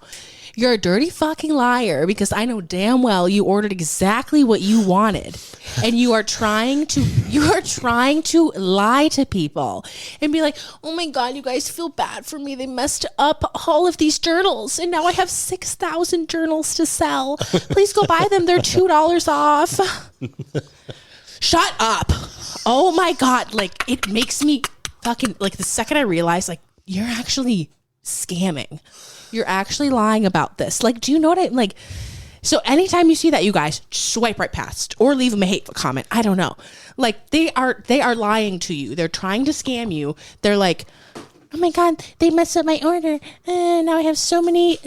You're a dirty fucking liar because I know damn well you ordered exactly what you wanted. And you are trying to lie to people and be like, oh my God, you guys feel bad for me. They messed up all of these journals and now I have 6,000 journals to sell. Please go buy them. They're $2 off. Shut up. Oh my God. Like, it makes me fucking, like, the second I realize, like, you're actually scamming. You're actually lying about this. Like, do you know what I like? So anytime you see that, you guys swipe right past or leave them a hateful comment. I don't know. Like, they are lying to you. They're trying to scam you. They're like, oh my God, they messed up my order. Now I have so many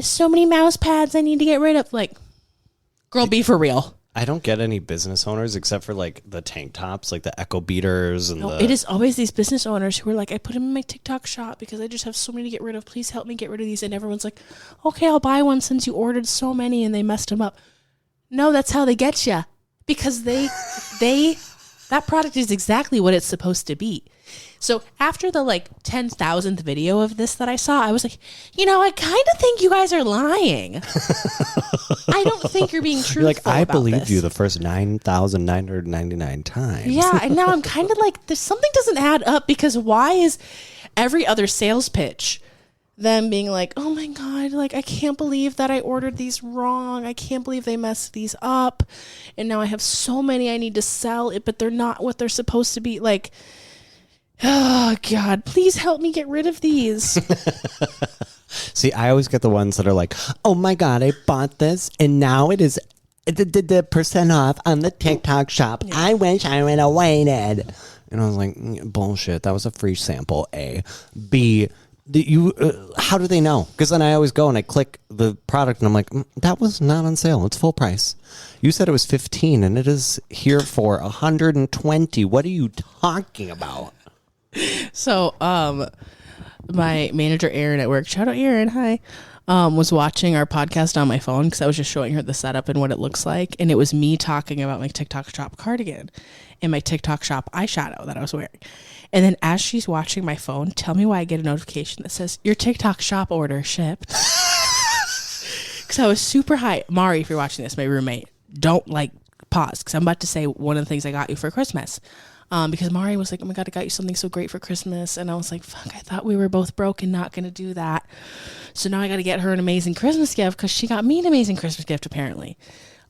mouse pads I need to get rid of. Like, girl, be for real. I don't get any business owners except for like the tank tops, like the Echo Beaters. It is always these business owners who are like, I put them in my TikTok shop because I just have so many to get rid of. Please help me get rid of these. And everyone's like, okay, I'll buy one since you ordered so many and they messed them up. No, that's how they get you. Because that product is exactly what it's supposed to be. So after the like 10,000th video of this that I saw, I was like, I kind of think you guys are lying. I don't think you're being truthful. You're like, I about believed this. you the first 9,999 times. Yeah, and now I'm kind of like, there's something doesn't add up because why is every other sales pitch them being like, oh my God, like I can't believe that I ordered these wrong. I can't believe they messed these up. And now I have so many I need to sell it, but they're not what they're supposed to be. Like, oh God, please help me get rid of these. See, I always get the ones that are like, oh my God, I bought this and now it is the percent off on the TikTok shop. Yeah. I wish I would have waited. And I was like, bullshit. That was a free sample, A. B, how do they know? Because then I always go and I click the product and I'm like, that was not on sale. It's full price. You said it was 15 and it is here for 120. What are you talking about? So, my manager, Erin, at work, shout out Erin, hi, was watching our podcast on my phone because I was just showing her the setup and what it looks like. And it was me talking about my TikTok shop cardigan and my TikTok shop eyeshadow that I was wearing. And then as she's watching my phone, tell me why I get a notification that says, your TikTok shop order shipped. Because I was super high. Mari, if you're watching this, my roommate, don't like pause because I'm about to say one of the things I got you for Christmas. because Mari was like, oh my God, I got you something so great for Christmas. And I was like, fuck, I thought we were both broke and not going to do that. So now I got to get her an amazing Christmas gift because she got me an amazing Christmas gift, apparently.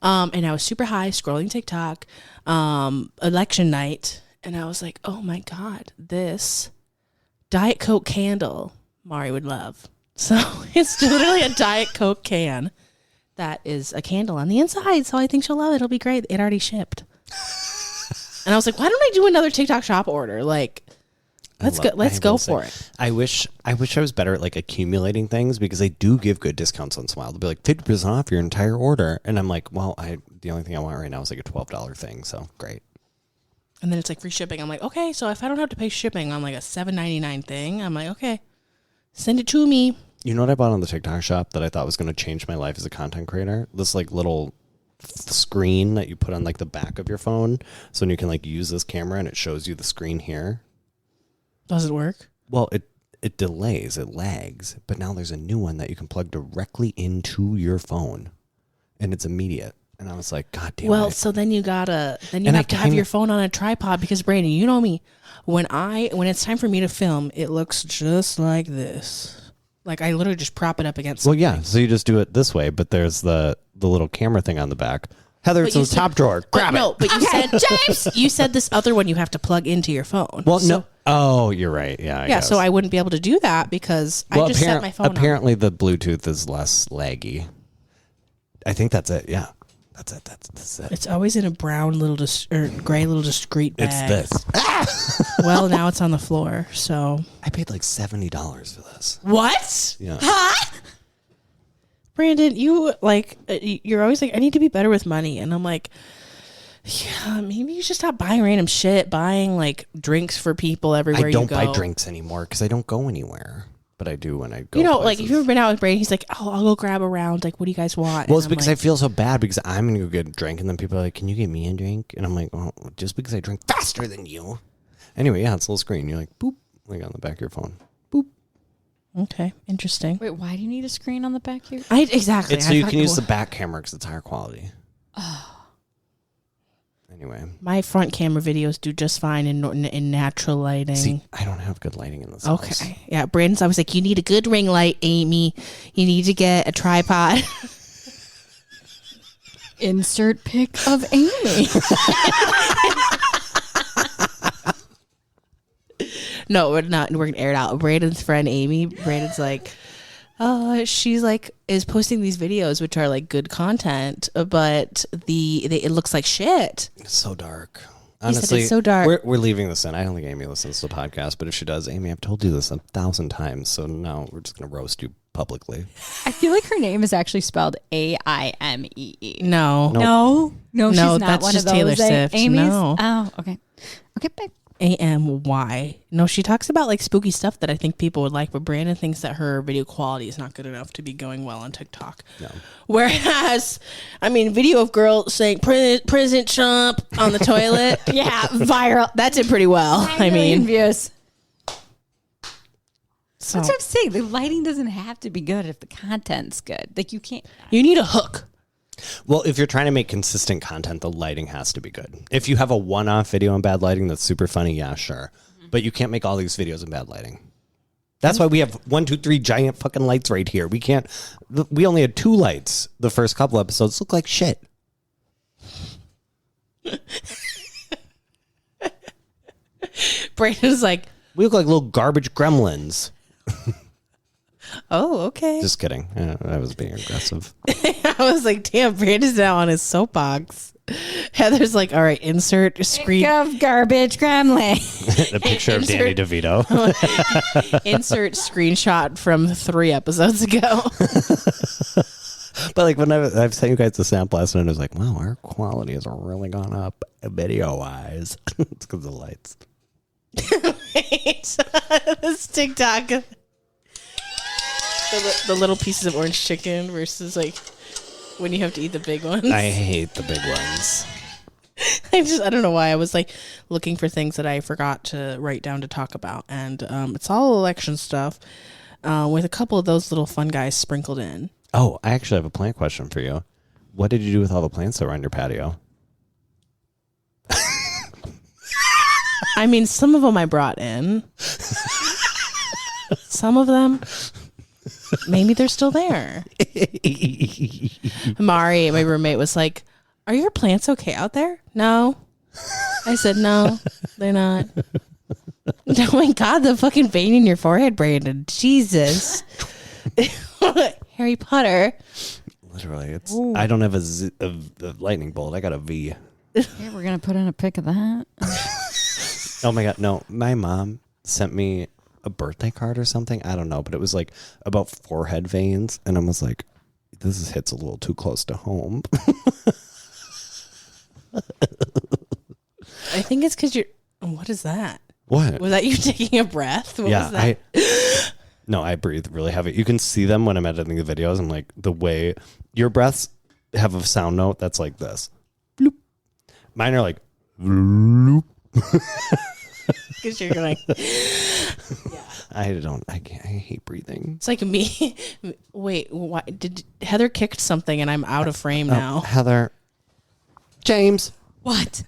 And I was super high scrolling TikTok, election night. And I was like, oh my God, this Diet Coke candle Mari would love. So it's literally a Diet Coke can that is a candle on the inside. So I think she'll love it. It'll be great. It already shipped. And I was like, why don't I do another TikTok shop order? Like, let's go for it. I wish I was better at like accumulating things because they do give good discounts on Smile. They'll be like 50% off your entire order. And I'm like, well, the only thing I want right now is like a $12 thing. So great. And then it's like free shipping. I'm like, okay, so if I don't have to pay shipping on like a $7.99 thing, I'm like, okay, send it to me. You know what I bought on the TikTok shop that I thought was going to change my life as a content creator? This like little screen that you put on like the back of your phone. So when you can like use this camera and it shows you the screen here. Does it work? Well, it delays, it lags. But now there's a new one that you can plug directly into your phone. And it's immediate. And I was like, God damn it. Well, so then you have to have your phone on a tripod because Brandon, you know me. When it's time for me to film, it looks just like this. Like I literally just prop it up against something. Well, yeah. So you just do it this way, but there's the little camera thing on the back. Heather, it's in the top drawer. Grab it. No, but you said James. You said this other one you have to plug into your phone. Well, no. Oh, you're right. Yeah. I guess. So I wouldn't be able to do that because I just set my phone. Apparently, the Bluetooth is less laggy. I think that's it. Yeah. That's it. It's always in a brown little gray little discreet bag. It's this. Well, now it's on the floor. So I paid like $70 for this. What? Yeah. Huh? Brandon, you're always like, I need to be better with money, and I'm like, yeah, maybe you should stop buying random shit, buying like drinks for people everywhere you go. I don't buy drinks anymore because I don't go anywhere. But I do when I go. You know, places. Like if you've ever been out with Brandon, he's like, "Oh, I'll go grab a round. Like, what do you guys want?" Well, it's because I feel so bad because I'm gonna go get a drink, and then people are like, "Can you get me a drink?" And I'm like, "Well, just because I drink faster than you." Anyway, yeah, it's a little screen. You're like, boop, like on the back of your phone, boop. Okay, interesting. Wait, why do you need a screen on the back here? Exactly. It's so you can use the back camera because it's higher quality. Oh. Anyway, my front camera videos do just fine in natural lighting. See, I don't have good lighting in this house. Okay. Yeah, Brandon's always like, you need a good ring light, Amy. You need to get a tripod. Insert pic of Amy. No, we're not. We're going to air it out. Brandon's friend, Amy, Brandon's like, she's like, is posting these videos, which are like good content, but it looks like shit. It's so dark. Honestly, it's so dark. We're leaving this in. I don't think Amy listens to the podcast, but if she does, Amy, I've told you this 1,000 times, so no, we're just going to roast you publicly. I feel like her name is actually spelled AIMEE. No, she's not that's one just of those. Taylor Swift. Amy's? No. Oh, okay, babe. AMY. No, she talks about like spooky stuff that I think people would like, but Brandon thinks that her video quality is not good enough to be going well on TikTok. No. Whereas, I mean, video of girl saying prison chump on the toilet. Yeah, viral. That did pretty well. I mean, views. So. That's what I'm saying. The lighting doesn't have to be good if the content's good. Like you need a hook. Well, if you're trying to make consistent content, the lighting has to be good. If you have a one-off video in bad lighting that's super funny, yeah, sure. Mm-hmm. But you can't make all these videos in bad lighting. That's why we have 1, 2, 3 giant fucking lights right here. We only had 2 lights the first couple episodes. Look like shit. Brandon's like, we look like little garbage gremlins. Oh, okay. Just kidding. I was being aggressive. I was like, damn, Brandon's now on his soapbox. Heather's like, all right, insert screen of garbage gremlin. A picture of Danny DeVito. Insert screenshot from 3 episodes ago. But like when I've sent you guys the sample last night, I was like, wow, our quality has really gone up video wise. It's because of the lights. This TikTok. The little pieces of orange chicken versus like when you have to eat the big ones. I hate the big ones. I don't know why I was like looking for things that I forgot to write down to talk about, and it's all election stuff with a couple of those little fun guys sprinkled in. Oh, I actually have a plant question for you. What did you do with all the plants that were on your patio? I mean, some of them I brought in. Some of them, maybe they're still there. Mari, my roommate, was like, "Are your plants okay out there?" No. I said, "No, they're not." Oh my God, the fucking vein in your forehead, Brandon. Jesus. Harry Potter. Literally, I don't have a lightning bolt. I got a V. Yeah, we're going to put in a pic of that. Oh my God, no. My mom sent me a birthday card or something. I don't know, but it was like about forehead veins. And I was like, this hits a little too close to home. I think it's because you're... What is that? What? Was that you taking a breath? What was that? No, I breathe really heavy. You can see them when I'm editing the videos. I'm like, the way your breaths have a sound note that's like this. Bloop. Mine are like, bloop. Because you're like... I hate breathing. It's like me. Wait, why did Heather kicked something and I'm out of frame now? Heather. James. What?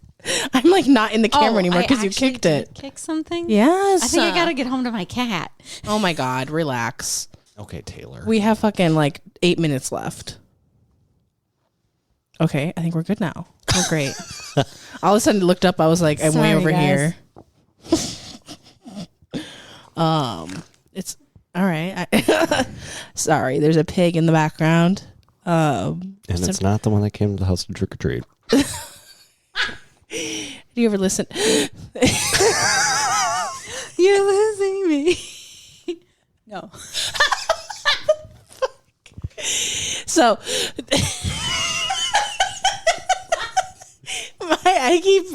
I'm like not in the camera anymore because you kicked it. Kick something? Yes. I think I gotta get home to my cat. Oh my God, relax. Okay, Taylor. We have fucking like 8 minutes left. Okay, I think we're good now. We're great. All of a sudden I looked up, I was like, I'm way over guys. here. It's all right. Sorry, there's a pig in the background. And it's not the one that came to the house to trick or treat. Do you ever listen? You're losing me. No. So I keep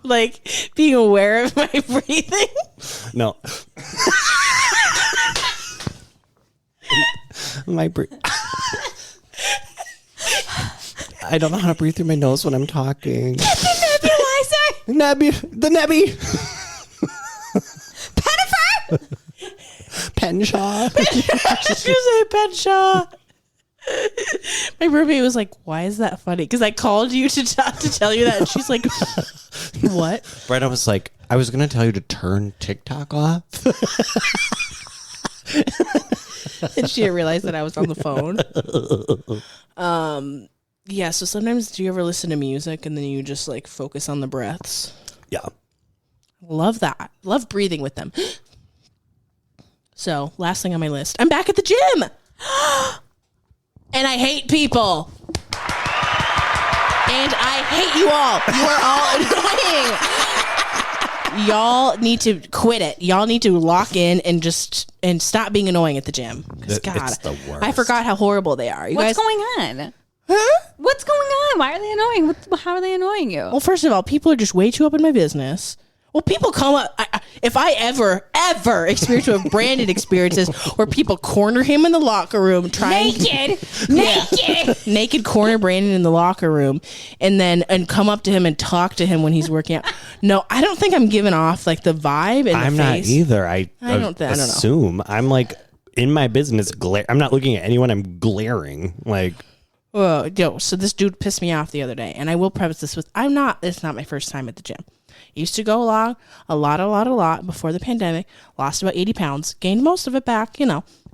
like being aware of my breathing. No. My breath. I don't know how to breathe through my nose when I'm talking. Nebulizer. The Nebby. Pennifer. Penshaw. You say Penshaw. My roommate was like, "Why is that funny?" Because I called you to tell you that, and she's like, "What?" Brenda was like, "I was going to tell you to turn TikTok off." And she didn't realize that I was on the phone. Yeah, so sometimes do you ever listen to music and then you just like focus on the breaths? Yeah. Love that. Love breathing with them. So, last thing on my list. I'm back at the gym. And I hate people. And I hate you all. You are all annoying. Y'all need to quit it. Y'all need to lock in and stop being annoying at the gym. Because God, it's the worst. I forgot how horrible they are. What's going on? Huh? What's going on? Why are they annoying? How are they annoying you? Well, first of all, people are just way too up in my business. Well, people come up. If I ever experience what Brandon experiences, where people corner him in the locker room, naked corner Brandon in the locker room, and come up to him and talk to him when he's working out. No, I don't think I'm giving off like the vibe. I'm not either. I don't assume. I'm like in my business. I'm not looking at anyone. I'm glaring like. So this dude pissed me off the other day, and I will preface this with it's not my first time at the gym. Used to go along a lot before the pandemic, lost about 80 pounds, gained most of it back, it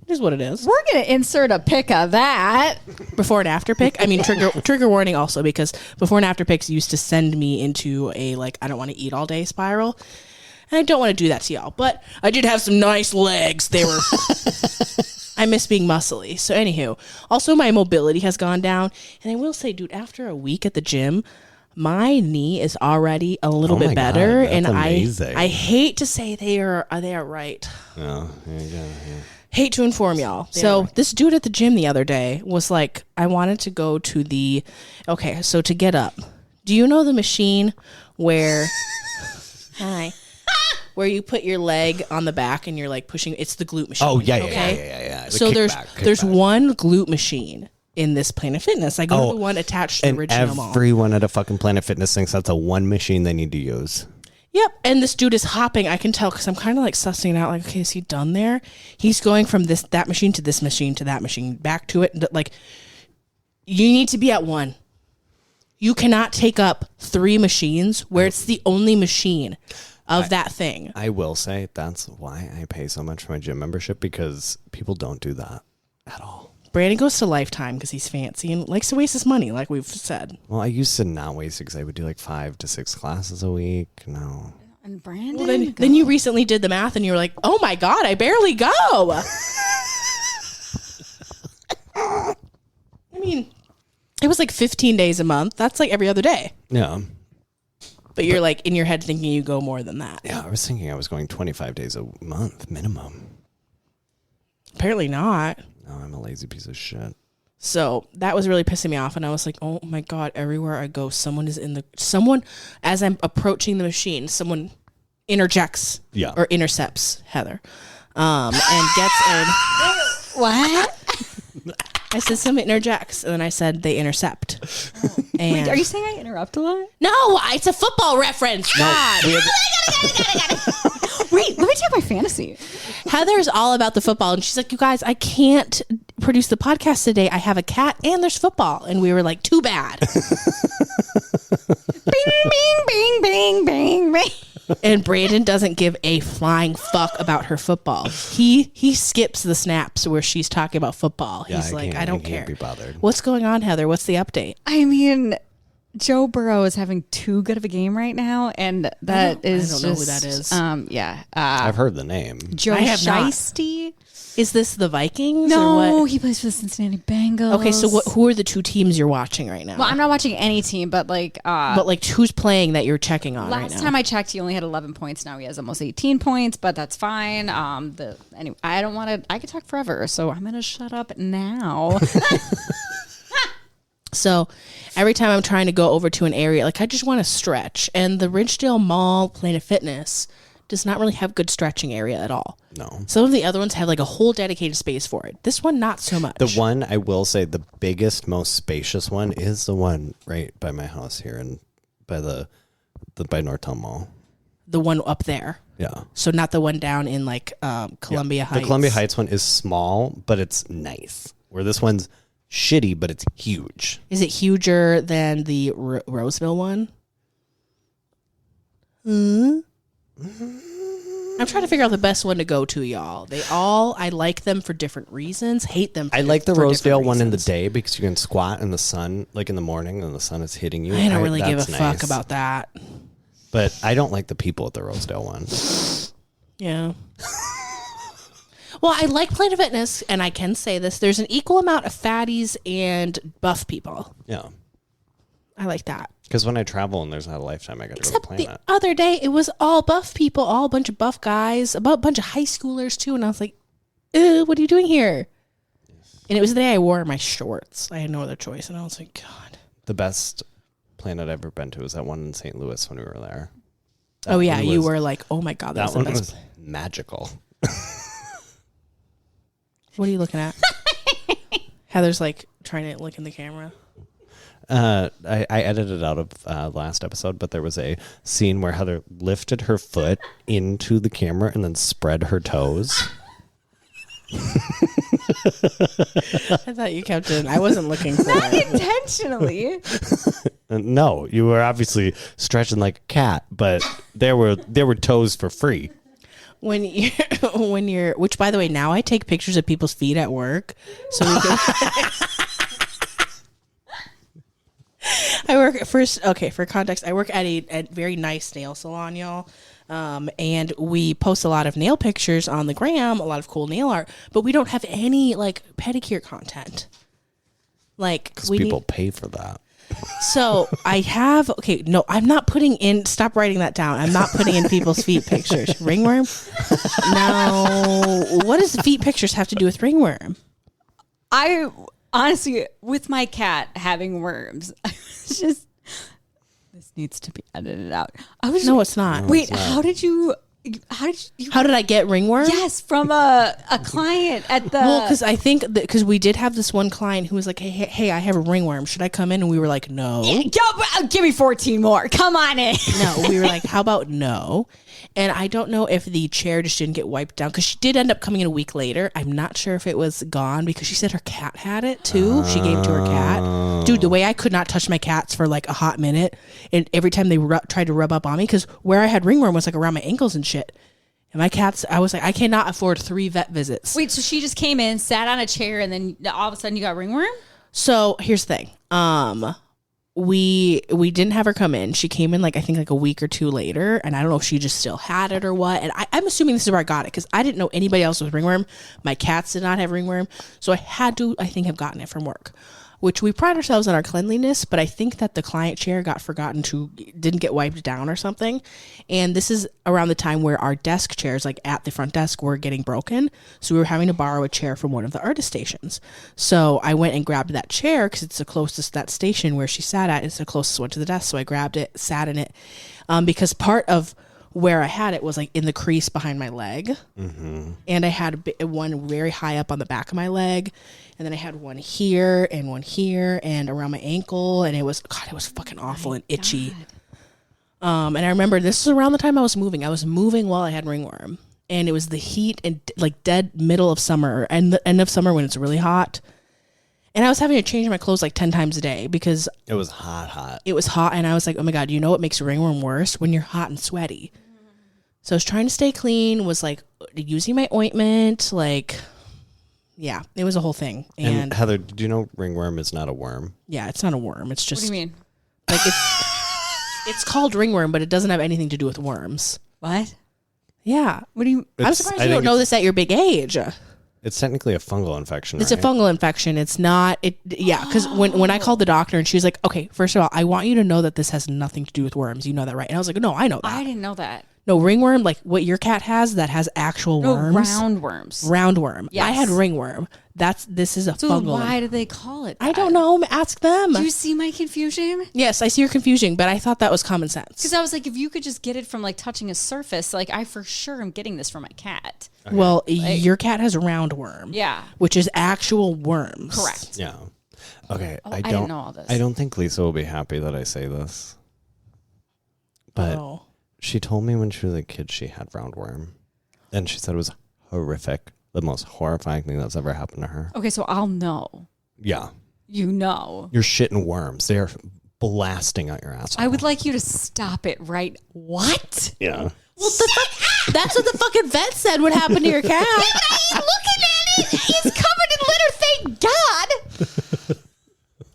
is what it is. We're going to insert a pic of that. Before and after pic. I mean, trigger warning also, because before and after pics used to send me into a, I don't want to eat all day spiral. And I don't want to do that to y'all, but I did have some nice legs. They were... I miss being muscly. So anywho, also my mobility has gone down. And I will say, dude, after a week at the gym, my knee is already a little bit better. God, and amazing. I hate to say they are right. Oh, yeah. Hate to inform y'all. This dude at the gym the other day was like, I wanted to go to so to get up. Do you know the machine where... Hi. Where you put your leg on the back and you're like pushing, it's the glute machine. Oh, yeah. So there's one glute machine in this Planet Fitness. I go to the one attached to the original mall. Everyone at a fucking Planet Fitness thinks that's a one machine they need to use. Yep. And this dude is hopping. I can tell because I'm kind of like sussing it out. Like, okay, is he done there? He's going from that machine to this machine to that machine, back to it. Like, you need to be at one. You cannot take up 3 machines where it's the only machine. of that thing. I will say that's why I pay so much for my gym membership, because people don't do that at all. Brandon goes to Lifetime because he's fancy and likes to waste his money, like we've said. Well, I used to not waste it because I would do like 5 to 6 classes a week. No. And Brandon? Well, then you recently did the math and you were like, oh my God, I barely go. I mean, it was like 15 days a month. That's like every other day. Yeah. But you're like in your head thinking you go more than that. Yeah, I was thinking I was going 25 days a month minimum. Apparently not. No, I'm a lazy piece of shit. So that was really pissing me off. And I was like, oh my God, everywhere I go, as I'm approaching the machine, someone interjects or intercepts Heather and gets in. What? I said someone interjects, and then I said they intercept. And wait, are you saying I interrupt a lot? No, it's a football reference. No, God. Wait, let me check my fantasy. Heather's all about the football, and she's like, you guys, I can't produce the podcast today. I have a cat, and there's football. And we were like, too bad. Bing, bing, bing, bing, bing, bing. And Brandon doesn't give a flying fuck about her football. He skips the snaps where she's talking about football. Yeah, He's like, I don't care. Be bothered. What's going on, Heather? What's the update? I mean, Joe Burrow is having too good of a game right now, and that is I don't know who that is. I've heard the name. Joe Shiesty. Is this the Vikings? No, or what? he plays for the Cincinnati Bengals. Okay, so who are the two teams you're watching right now? Well, I'm not watching any team, but like who's playing that you're checking on right now? Last time I checked, he only had 11 points. Now he has almost 18 points, but that's fine. Anyway, I don't want to. I could talk forever, so I'm gonna shut up now. So every time I'm trying to go over to an area, like I just want to stretch, and the Ridgedale Mall Planet Fitness does not really have good stretching area at all. No. Some of the other ones have like a whole dedicated space for it. This one, not so much. The one, I will say, the biggest, most spacious one is the one right by my house here and by by Northtown Mall. The one up there. Yeah. So not the one down in like Columbia Heights. The Columbia Heights one is small, but it's nice. Where this one's shitty, but it's huge. Is it huger than the Roseville one? I'm trying to figure out the best one to go to, y'all. I like them for different reasons. Hate them. I like the Rosedale one in the day because you can squat in the sun, like in the morning, and the sun is hitting you. I don't really give a fuck about that. But I don't like the people at the Rosedale one. Yeah. Well, I like Planet Fitness, and I can say this. There's an equal amount of fatties and buff people. Yeah. I like that. Because when I travel and there's not a Lifetime, I got to go to Planet. The other day, it was all buff people, all a bunch of buff guys, a bunch of high schoolers, too. And I was like, what are you doing here? Yes. And it was the day I wore my shorts. I had no other choice. And I was like, God. The best Planet I've ever been to was that one in St. Louis when we were there. You were like, oh, my God. That one was magical. What are you looking at? Heather's like trying to look in the camera. I edited it out of last episode, but there was a scene where Heather lifted her foot into the camera and then spread her toes. I thought you kept it. I wasn't looking for Not it. intentionally. No, you were obviously stretching like a cat, but there were toes for free. When you're, which by the way, now I take pictures of people's feet at work, so we can. I work for context. I work at a very nice nail salon, y'all. And we post a lot of nail pictures on the gram, a lot of cool nail art, but we don't have any like pedicure content. Like people pay for that. So I have, I'm not putting in, stop writing that down. I'm not putting in people's feet pictures. Ringworm? No. What does feet pictures have to do with ringworm? I honestly, with my cat having worms, I was just, this needs to be edited out. No, it's not. Wait, it's not. how did you? How did I get ringworm? Yes, from a client at the. Well, because I think because we did have this one client who was like, hey, I have a ringworm. Should I come in? And we were like, no. Give me 14 more. Come on in. No, we were like, how about no? And I don't know if the chair just didn't get wiped down because she did end up coming in a week later. I'm not sure if it was gone because she said her cat had it too. She gave it to her cat. Dude, the way I could not touch my cats for like a hot minute, and every time they tried to rub up on me, because where I had ringworm was like around my ankles and shit. And my cats, I was like, I cannot afford 3 vet visits. Wait, so she just came in, sat on a chair, and then all of a sudden you got ringworm? So here's the thing. We didn't have her come in. She came in like I think like a week or 2 later, and I don't know if she just still had it or what. And I'm assuming this is where I got it because I didn't know anybody else with ringworm. My cats did not have ringworm, so I had to, I think, have gotten it from work. Which we pride ourselves on our cleanliness, but I think that the client chair didn't get wiped down or something. And this is around the time where our desk chairs, like at the front desk, were getting broken. So we were having to borrow a chair from one of the artist stations. So I went and grabbed that chair because it's the closest, that station where she sat at, it's the closest one to the desk. So I grabbed it, sat in it, because part of where I had it was like in the crease behind my leg. Mm-hmm. And I had one very high up on the back of my leg. And then I had one here and around my ankle. And it was fucking awful and itchy. And I remember this is around the time I was moving. I was moving while I had ringworm. And it was the heat and like dead middle of summer and the end of summer when it's really hot. And I was having to change my clothes like 10 times a day because it was hot. It was hot. And I was like, oh my God, you know what makes ringworm worse? When you're hot and sweaty. So I was trying to stay clean, was like using my ointment, like, yeah, it was a whole thing. And Heather, do you know ringworm is not a worm? Yeah, it's not a worm. It's just. What do you mean? Like it's called ringworm, but it doesn't have anything to do with worms. What? Yeah. What do you? I'm surprised you don't know this at your big age. It's technically a fungal infection. It's a fungal infection. It's not. Yeah, because when I called the doctor and she was like, okay, first of all, I want you to know that this has nothing to do with worms. You know that, right? And I was like, no, I know that. I didn't know that. No, ringworm, like what your cat has that has actual worms. Roundworms. Roundworm. Yes. I had ringworm. This is a so fungal. Why do they call it that? I don't know. Ask them. Do you see my confusion? Yes, I see your confusion, but I thought that was common sense. Because I was like, if you could just get it from like touching a surface, like I for sure am getting this from my cat. Okay. Well, your cat has roundworm. Yeah. Which is actual worms. Correct. Yeah. Okay. I didn't know all this. I don't think Lisa will be happy that I say this. But she told me when she was a kid she had roundworm. And she said it was horrific. The most horrifying thing that's ever happened to her. Okay, so I'll know. Yeah. You know. You're shitting worms. They're blasting out your asshole. I would like you to stop it right. What? Yeah. Well, that's what the fucking vet said would happen to your cat. I ain't looking at it. It's covered in litter, thank God.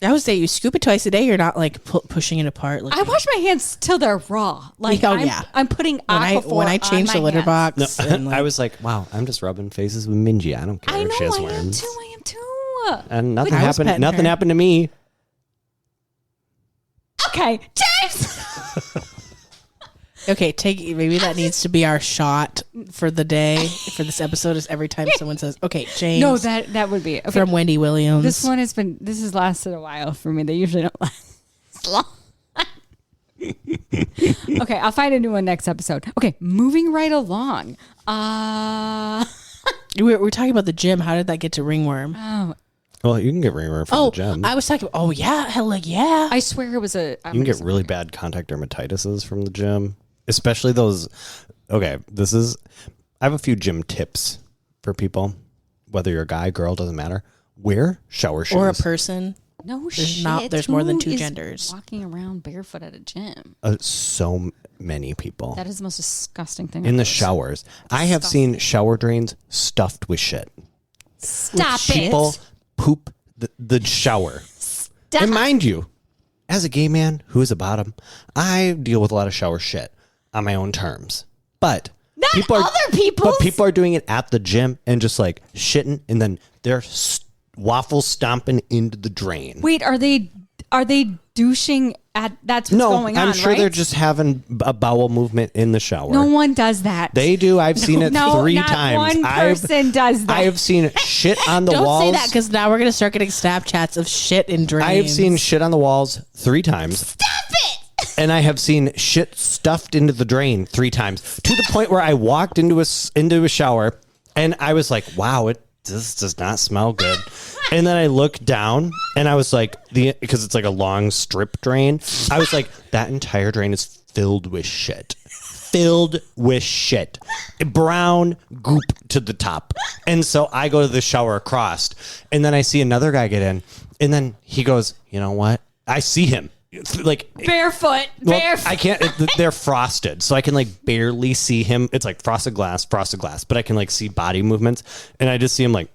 I would say you scoop it twice a day. You're not like pushing it apart. I wash my hands till they're raw. Like I'm putting Aquaphor when I change the litter box. No, I was like, wow, I'm just rubbing faces with Minji. I don't care if she has worms. I am too. And nothing happened. Nothing happened to me. Okay, James. Okay, maybe that needs to be our shot for the day for this episode. Is every time someone says, "Okay, James." No, that would be okay. From Wendy Williams. This one has lasted a while for me. They usually don't last long. Okay, I'll find a new one next episode. Okay, moving right along. We're talking about the gym. How did that get to ringworm? Oh. Well, you can get ringworm from the gym. I was talking. Oh yeah, hell yeah. I swear it was you can get really bad contact dermatitises from the gym. Especially those, okay, I have a few gym tips for people, whether you're a guy, girl, doesn't matter. Wear shower shoes. Or a person. No shit. There's more than 2 genders. Walking around barefoot at a gym. So many people. That is the most disgusting thing. In the showers. I have seen shower drains stuffed with shit. Stop it. People poop the shower. Stop. And mind you, as a gay man who is a bottom, I deal with a lot of shower shit. On my own terms, but people are doing it at the gym and just like shitting, and then they're waffle stomping into the drain. Wait, are they douching at? That's what's going on. I'm sure right? they're just having a bowel movement in the shower. No one does that. They do. I've seen it 3 times. One person does that. I have seen shit on the walls. Don't say that because now we're gonna start getting Snapchats of shit in drains. I have seen shit on the walls 3 times. Stop it. And I have seen shit stuffed into the drain 3 times to the point where I walked into a shower and I was like, wow, this does not smell good. And then I looked down and I was like, because it's like a long strip drain. I was like, that entire drain is filled with shit. Brown goop to the top. And so I go to the shower across and then I see another guy get in And then he goes, you know what? I see him. Like barefoot. I can't. They're frosted, so I can like barely see him. It's like frosted glass, but I can like see body movements, and I just see him like,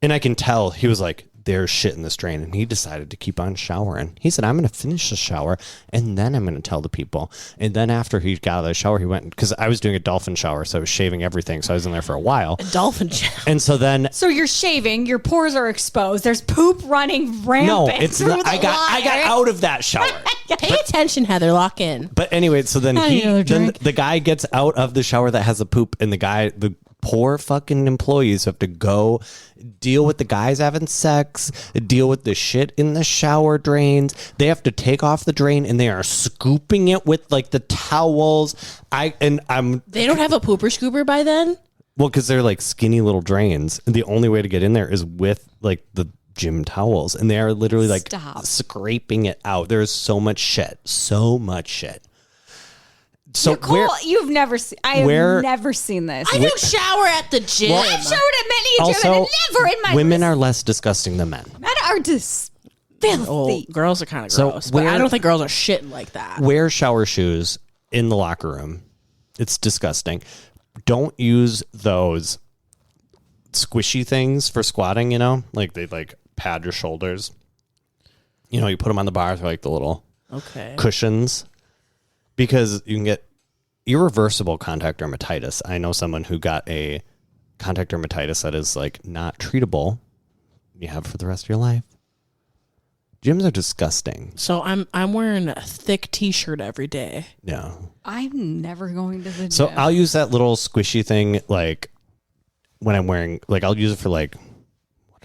and I can tell he was like, there's shit in this drain, and he decided to keep on showering. He said, I'm going to finish the shower, and then I'm going to tell the people. And then after he got out of the shower, he went, because I was doing a dolphin shower, so I was shaving everything, so I was in there for a while. A dolphin shower. And so then... So you're shaving, your pores are exposed, there's poop running rampant. No, it's not, I got out of that shower. Pay attention, Heather, lock in. But anyway, so then the guy gets out of the shower that has a poop, and the poor fucking employees have to go deal with the guys having sex, deal with the shit in the shower drains. They have to take off the drain and they are scooping it with like the towels. They don't have a pooper scooper by then? Well, because they're like skinny little drains. And the only way to get in there is with like the gym towels. And they are literally like scraping it out. There's so much shit. So Nicole, you've never seen. I have never seen this. I don't shower at the gym. Well, I've showered at many gyms, and never in my women are less disgusting than men. Men are just filthy. Oh, girls are kind of gross, but I don't think girls are shitting like that. Wear shower shoes in the locker room. It's disgusting. Don't use those squishy things for squatting. You know, like they like pad your shoulders. You know, you put them on the bars, like the little cushions. Because you can get irreversible contact dermatitis. I know someone who got a contact dermatitis that is like not treatable. You have it for the rest of your life. Gyms are disgusting. So I'm wearing a thick t-shirt every day. Yeah. I'm never going to the gym. So I'll use that little squishy thing like when I'm wearing, like I'll use it for like, what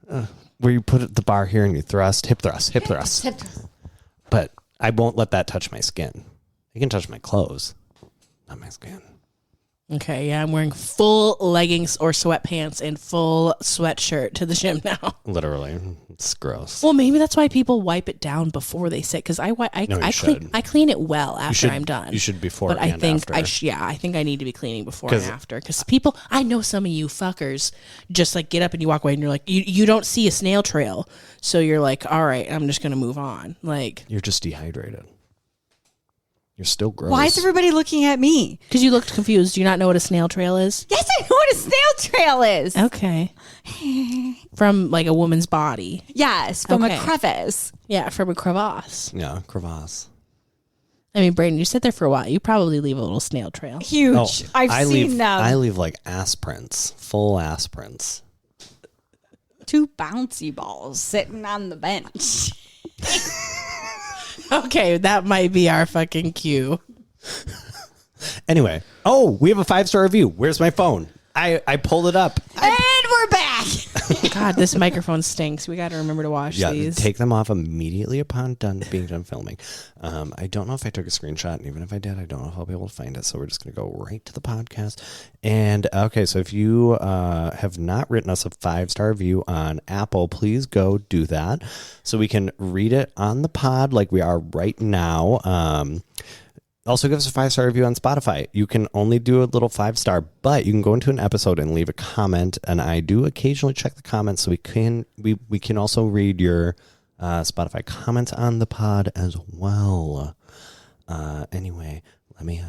are where you put the bar here and you thrust, hip thrust. But I won't let that touch my skin. It can touch my clothes, not my skin. Okay, yeah, I'm wearing full leggings or sweatpants and full sweatshirt to the gym now. Literally, it's gross. Well, maybe that's why people wipe it down before they sit, because I clean it well after I'm done. You should before, but and I think after. I think I need to be cleaning before and after, because I know some of you fuckers just like get up and you walk away and you're like you don't see a snail trail, so you're like, all right, I'm just gonna move on. Like you're just dehydrated. You're still gross. Why is everybody looking at me? Because you looked confused. Do you not know what a snail trail is? Yes, I know what a snail trail is. Okay. From like a woman's body. Yes, from a crevice. Yeah, from a crevasse. Yeah, crevasse. I mean, Brayden, you sit there for a while. You probably leave a little snail trail. Huge. Oh, I've seen them. I leave like ass prints, full ass prints. 2 bouncy balls sitting on the bench. Okay, that might be our fucking cue. Anyway, we have a 5-star review. Where's my phone? I pulled it up. And we're back. God, this microphone stinks. We got to remember to wash these. Take them off immediately upon being done filming. I don't know if I took a screenshot, and even if I did, I don't know if I'll be able to find it. So we're just going to go right to the podcast. And okay, so if you have not written us a 5-star review on Apple, please go do that so we can read it on the pod like we are right now. Also, give us a 5-star review on Spotify. You can only do a little 5-star, but you can go into an episode and leave a comment. And I do occasionally check the comments, so we can also read your Spotify comments on the pod as well. Anyway, let me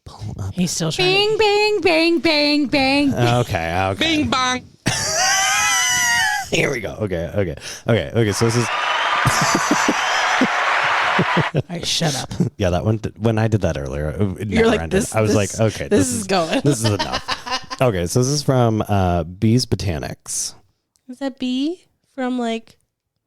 pull up. He's still trying. Bing, bing, bing, bing, bing. Okay. Bing bong. Here we go. Okay. So this is. All right, shut up. Yeah, that one. When I did that earlier, it You're never like ended. I was like, okay, this is going. This is enough. Okay, so this is from Bees Botanics. Is that Bee from like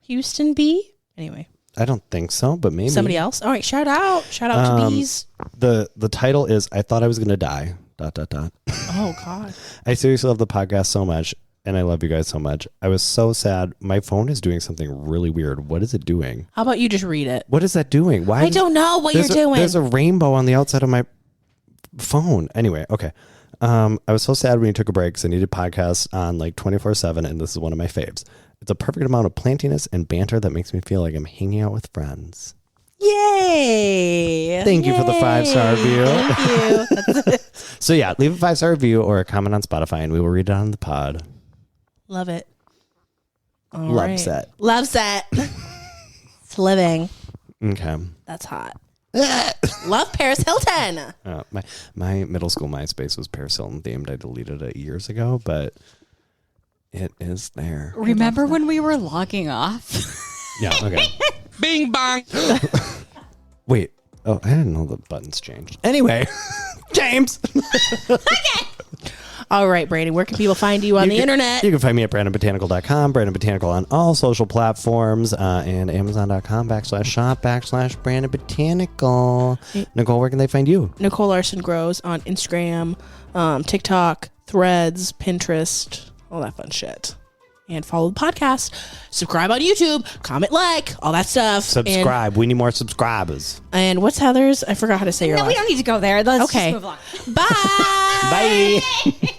Houston Bee? Anyway, I don't think so, but maybe somebody else. All right, shout out to Bees. The title is "I Thought I Was Gonna Die." ... Oh God! I seriously love the podcast so much. And I love you guys so much. I was so sad. My phone is doing something really weird. What is it doing? How about you just read it? What is that doing? I don't know what you're doing. There's a rainbow on the outside of my phone. Anyway, okay. I was so sad when you took a break because I needed podcasts on like 24/7, and this is one of my faves. It's a perfect amount of plantiness and banter that makes me feel like I'm hanging out with friends. Yay! Thank you for the 5-star review. Thank you. So yeah, leave a 5-star review or a comment on Spotify, and we will read it on the pod. Love it. Love set. Love set. It's living. Okay. That's hot. Love Paris Hilton. My middle school MySpace was Paris Hilton themed. I deleted it years ago, but it is there. Remember when we were logging off? Yeah, okay. Bing bong. Wait. Oh, I didn't know the buttons changed. Anyway, James. Okay. All right, Brandon, where can people find you on the internet? You can find me at BrandonBotanical.com, Brandon Botanical on all social platforms, and Amazon.com/shop/Brandon Botanical. Nicole, where can they find you? Nicole Larson Grows on Instagram, TikTok, Threads, Pinterest, all that fun shit. And follow the podcast. Subscribe on YouTube. Comment, like, all that stuff. Subscribe. We need more subscribers. And what's Heather's? I forgot how to say your last. No, we don't need to go there. Let's okay. just move on. Bye. Bye.